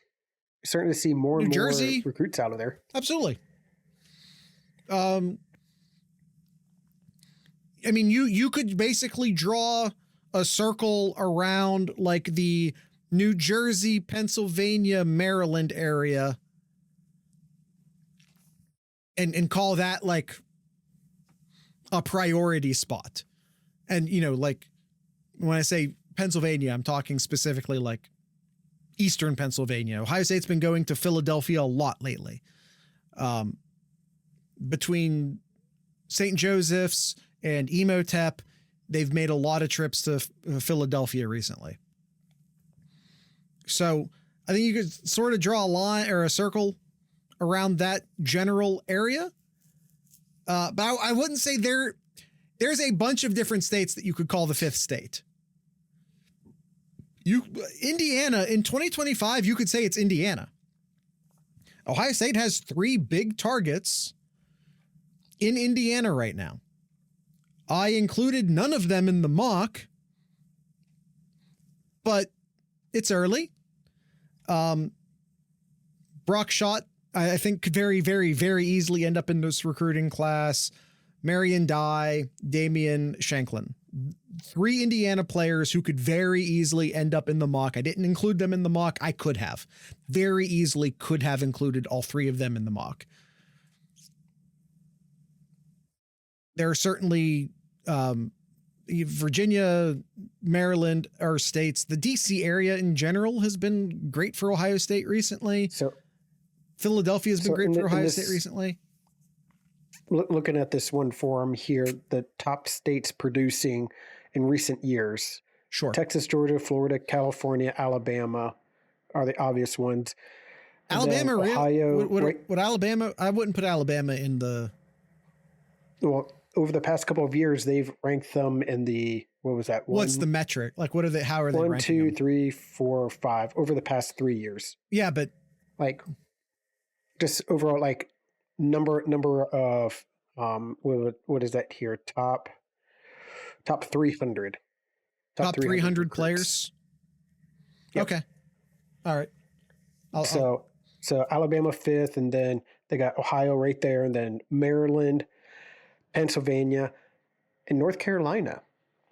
starting to see more and more recruits out of there. Absolutely. You could basically draw a circle around like the New Jersey, Pennsylvania, Maryland area and call that like a priority spot. And, like when I say Pennsylvania, I'm talking specifically like Eastern Pennsylvania. Ohio State's been going to Philadelphia a lot lately. Between St. Joseph's and Emotep, they've made a lot of trips to Philadelphia recently. So I think you could sort of draw a line or a circle around that general area. But I wouldn't say there's a bunch of different states that you could call the fifth state. Indiana in 2025, you could say it's Indiana. Ohio State has 3 big targets in Indiana right now. I included none of them in the mock, but it's early. Brock Schott, I think, could very, very, very easily end up in this recruiting class. Marion Dye, Damian Shanklin. 3 Indiana players who could very easily end up in the mock. I didn't include them in the mock. I could have. Very easily could have included all 3 of them in the mock. There are certainly Virginia, Maryland are states. The DC area in general has been great for Ohio State recently. So Philadelphia has been great for Ohio State recently. Looking at this one form here, the top states producing in recent years. Sure. Texas, Georgia, Florida, California, Alabama are the obvious ones. Alabama, Ohio. Would Alabama? I wouldn't put Alabama in the. Well, over the past couple of years, they've ranked them in the, what was that? What's the metric? Like, what are they? How are they ranking 1, 2, them? 3, 4, 5 over the past 3 years? Yeah, but like, just overall, like number of what is that here? Top 300. Top 300 players. Yep. Okay. All right. So Alabama 5th, and then they got Ohio right there, and then Maryland, Pennsylvania, and North Carolina.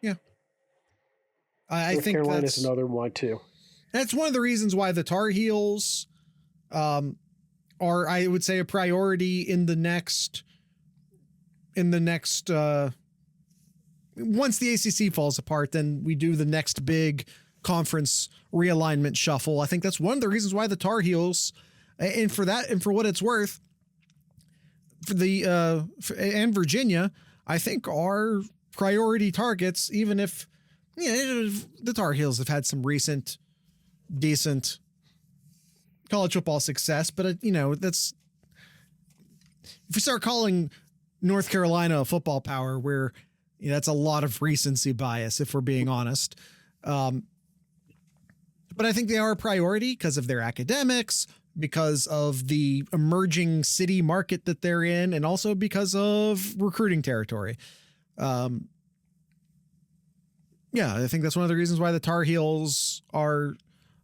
Yeah. I think Carolina is another one too. That's one of the reasons why the Tar Heels are, I would say, a priority in the next once the ACC falls apart, then we do the next big conference realignment shuffle. I think that's one of the reasons why the Tar Heels, and for what it's worth, for the and Virginia, I think are priority targets, even if the Tar Heels have had some recent decent college football success, but that's, if we start calling North Carolina a football power, where that's a lot of recency bias, if we're being honest. But I think they are a priority because of their academics, because of the emerging city market that they're in, and also because of recruiting territory. Yeah, I think that's one of the reasons why the Tar Heels are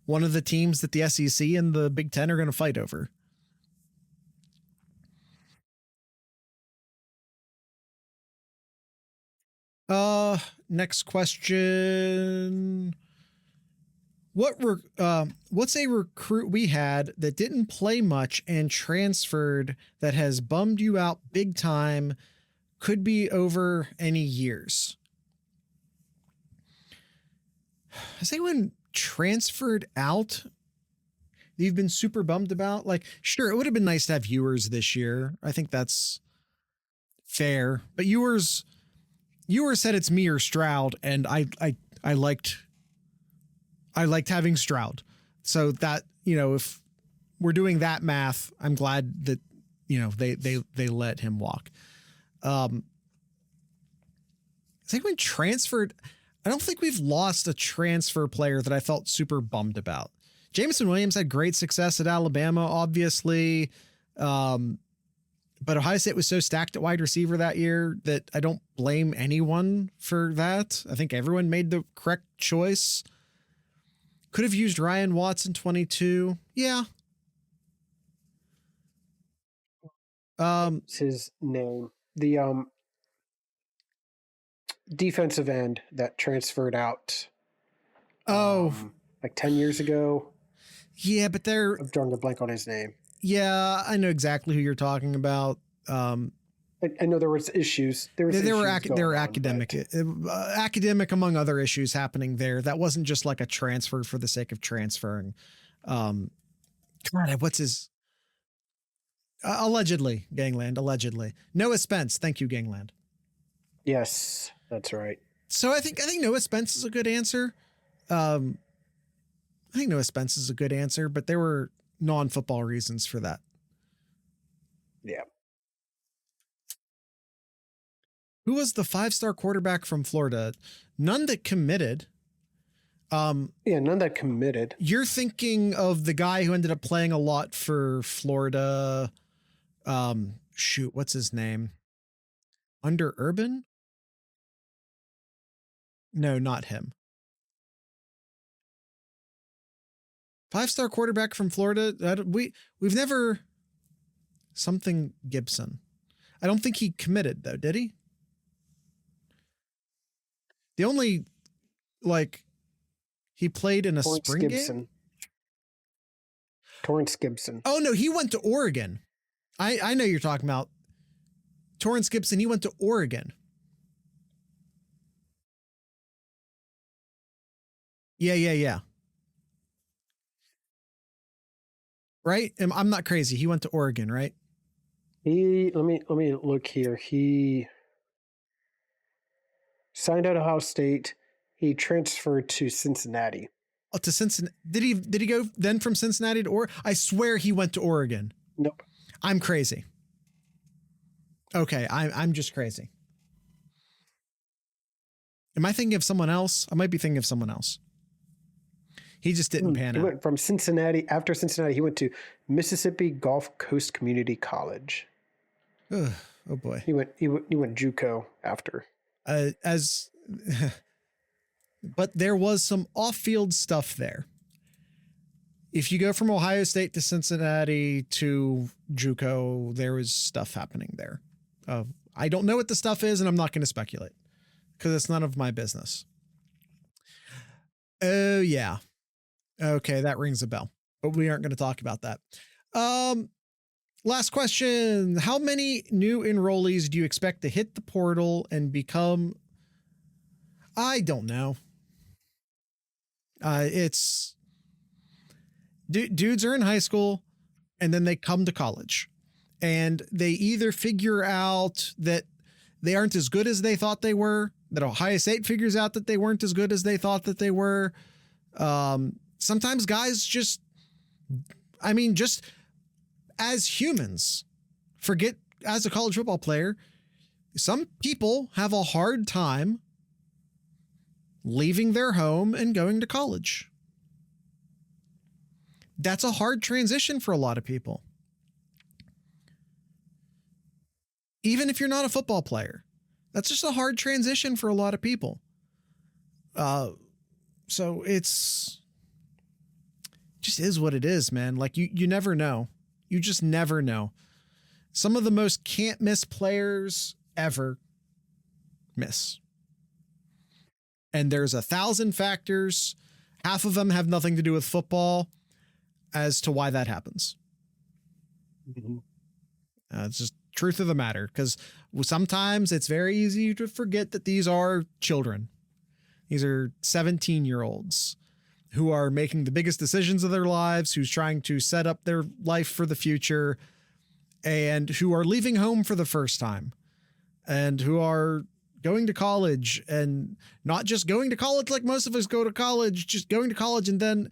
one of the teams that the SEC and the Big Ten are going to fight over. Next question. What's a recruit we had that didn't play much and transferred that has bummed you out big time? Could be over any years. Has anyone transferred out that you've been super bummed about? Like, sure, it would have been nice to have Ewers this year. I think that's fair. But Ewers said it's me or Stroud, and I liked having Stroud. So that, if we're doing that math, I'm glad that, they let him walk. I think we transferred. I don't think we've lost a transfer player that I felt super bummed about. Jameson Williams had great success at Alabama, obviously. But Ohio State was so stacked at wide receiver that year that I don't blame anyone for that. I think everyone made the correct choice. Could have used Ryan Watson 22. Yeah. What's his name? The defensive end that transferred out. Like 10 years ago. Yeah, but I'm drawing a blank on his name. Yeah, I know exactly who you're talking about. I know there was issues. There were academic among other issues happening there. That wasn't just like a transfer for the sake of transferring. God, what's his? Allegedly, Gangland, allegedly. Noah Spence. Thank you, Gangland. Yes, that's right. So I think Noah Spence is a good answer. I think Noah Spence is a good answer, but there were non-football reasons for that. Yeah. Who was the 5-star quarterback from Florida? None that committed. None that committed. You're thinking of the guy who ended up playing a lot for Florida. What's his name? Under Urban? No, not him. 5-star quarterback from Florida. We've never something Gibson. I don't think he committed though, did he? The only he played in a spring game. Torrance Gibson. Oh no, he went to Oregon. I know you're talking about Torrance Gibson. He went to Oregon. Yeah. Right? I'm not crazy. He went to Oregon, right? Let me look here. He signed at Ohio State. He transferred to Cincinnati. Oh, to Cincinnati. Did he go then from Cincinnati to Oregon? I swear he went to Oregon. Nope. I'm crazy. Okay, I'm just crazy. Am I thinking of someone else? I might be thinking of someone else. He just didn't pan out. He went from Cincinnati. After Cincinnati, he went to Mississippi Gulf Coast Community College. Oh boy. He went JUCO after. But there was some off-field stuff there. If you go from Ohio State to Cincinnati to JUCO, there was stuff happening there. I don't know what the stuff is, and I'm not going to speculate because it's none of my business. Oh yeah. Okay, that rings a bell, but we aren't going to talk about that. Last question. How many new enrollees do you expect to hit the portal and become? I don't know. It's dudes are in high school and then they come to college and they either figure out that they aren't as good as they thought they were, that Ohio State figures out that they weren't as good as they thought that they were. Sometimes guys just as humans, forget as a college football player, some people have a hard time leaving their home and going to college. That's a hard transition for a lot of people. Even if you're not a football player, that's just a hard transition for a lot of people. So it's just is what it is, man. Like you never know. You just never know. Some of the most can't miss players ever miss. And there's 1,000 factors. Half of them have nothing to do with football as to why that happens. Mm-hmm. It's just truth of the matter, because sometimes it's very easy to forget that these are children. These are 17-year-olds who are making the biggest decisions of their lives, who's trying to set up their life for the future, and who are leaving home for the first time, and who are going to college, and not just going to college like most of us go to college, just going to college, and then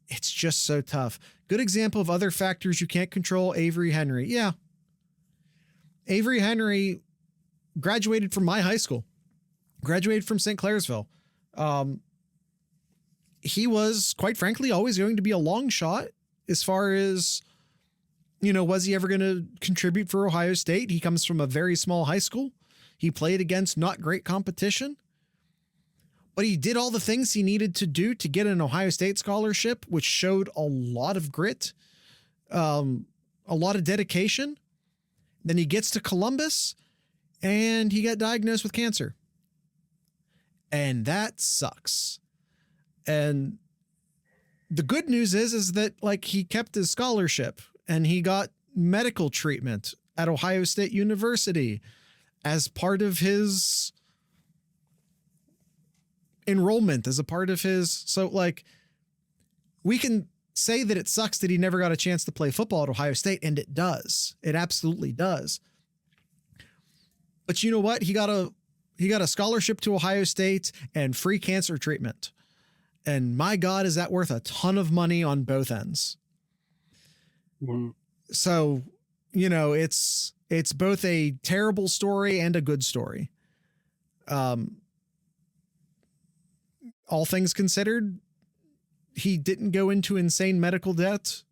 it's just so tough. Good example of other factors you can't control, Avery Henry. Yeah. Avery Henry graduated from my high school, graduated from St. Clairsville. He was, quite frankly, always going to be a long shot as far as, was he ever going to contribute for Ohio State? He comes from a very small high school. He played against not great competition, but he did all the things he needed to do to get an Ohio State scholarship, which showed a lot of grit, a lot of dedication. Then he gets to Columbus and he got diagnosed with cancer. And that sucks. And the good news is that he kept his scholarship and he got medical treatment at Ohio State University as part of his enrollment, as a part of his. So we can say that it sucks that he never got a chance to play football at Ohio State, and it does. It absolutely does. But you know what? He got a scholarship to Ohio State and free cancer treatment. And my God, is that worth a ton of money on both ends? Mm-hmm. So, you know, it's both a terrible story and a good story. All things considered, he didn't go into insane medical debt.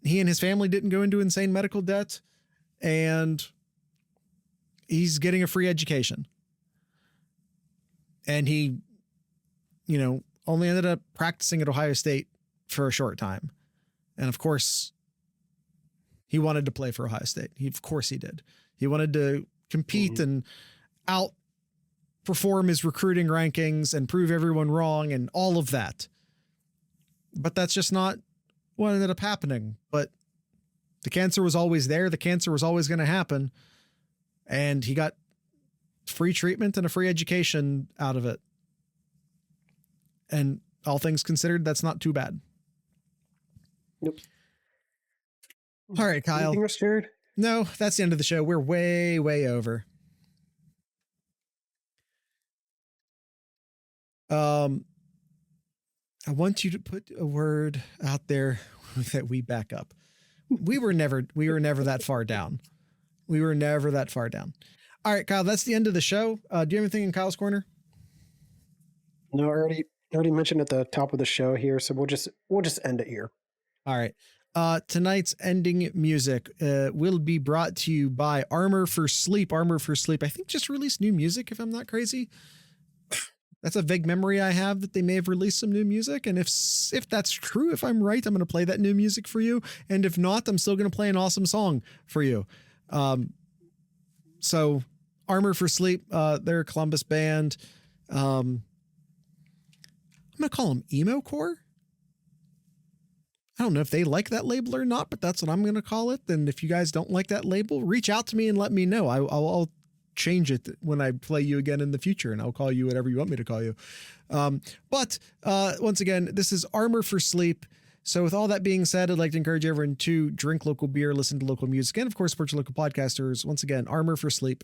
He and his family didn't go into insane medical debt, and he's getting a free education. And he, you know, only ended up practicing at Ohio State for a short time. And of course, he wanted to play for Ohio State. Of course he did. He wanted to compete and outperform his recruiting rankings and prove everyone wrong and all of that. But that's just not what ended up happening. But the cancer was always there. The cancer was always going to happen. And he got free treatment and a free education out of it. And all things considered, that's not too bad. Nope. All right, Kyle. Anything else, Jared? No, that's the end of the show. We're way, way over. I want you to put a word out there that we back up. We were never that far down. We were never that far down. All right, Kyle, that's the end of the show. Do you have anything in Kyle's Corner? No, I already mentioned at the top of the show here, so we'll just end it here. All right. Tonight's ending music will be brought to you by Armor for Sleep. Armor for Sleep, I think, just released new music, if I'm not crazy. That's a vague memory I have that they may have released some new music. And if that's true, if I'm right, I'm going to play that new music for you. And if not, I'm still going to play an awesome song for you. So Armor for Sleep, they're a Columbus band. I'm going to call them emo core. I don't know if they like that label or not, but that's what I'm going to call it. And if you guys don't like that label, reach out to me and let me know. I'll change it when I play you again in the future, and I'll call you whatever you want me to call you. But once again, this is Armor for Sleep. So with all that being said, I'd like to encourage everyone to drink local beer, listen to local music, and of course, support your local podcasters. Once again, Armor for Sleep.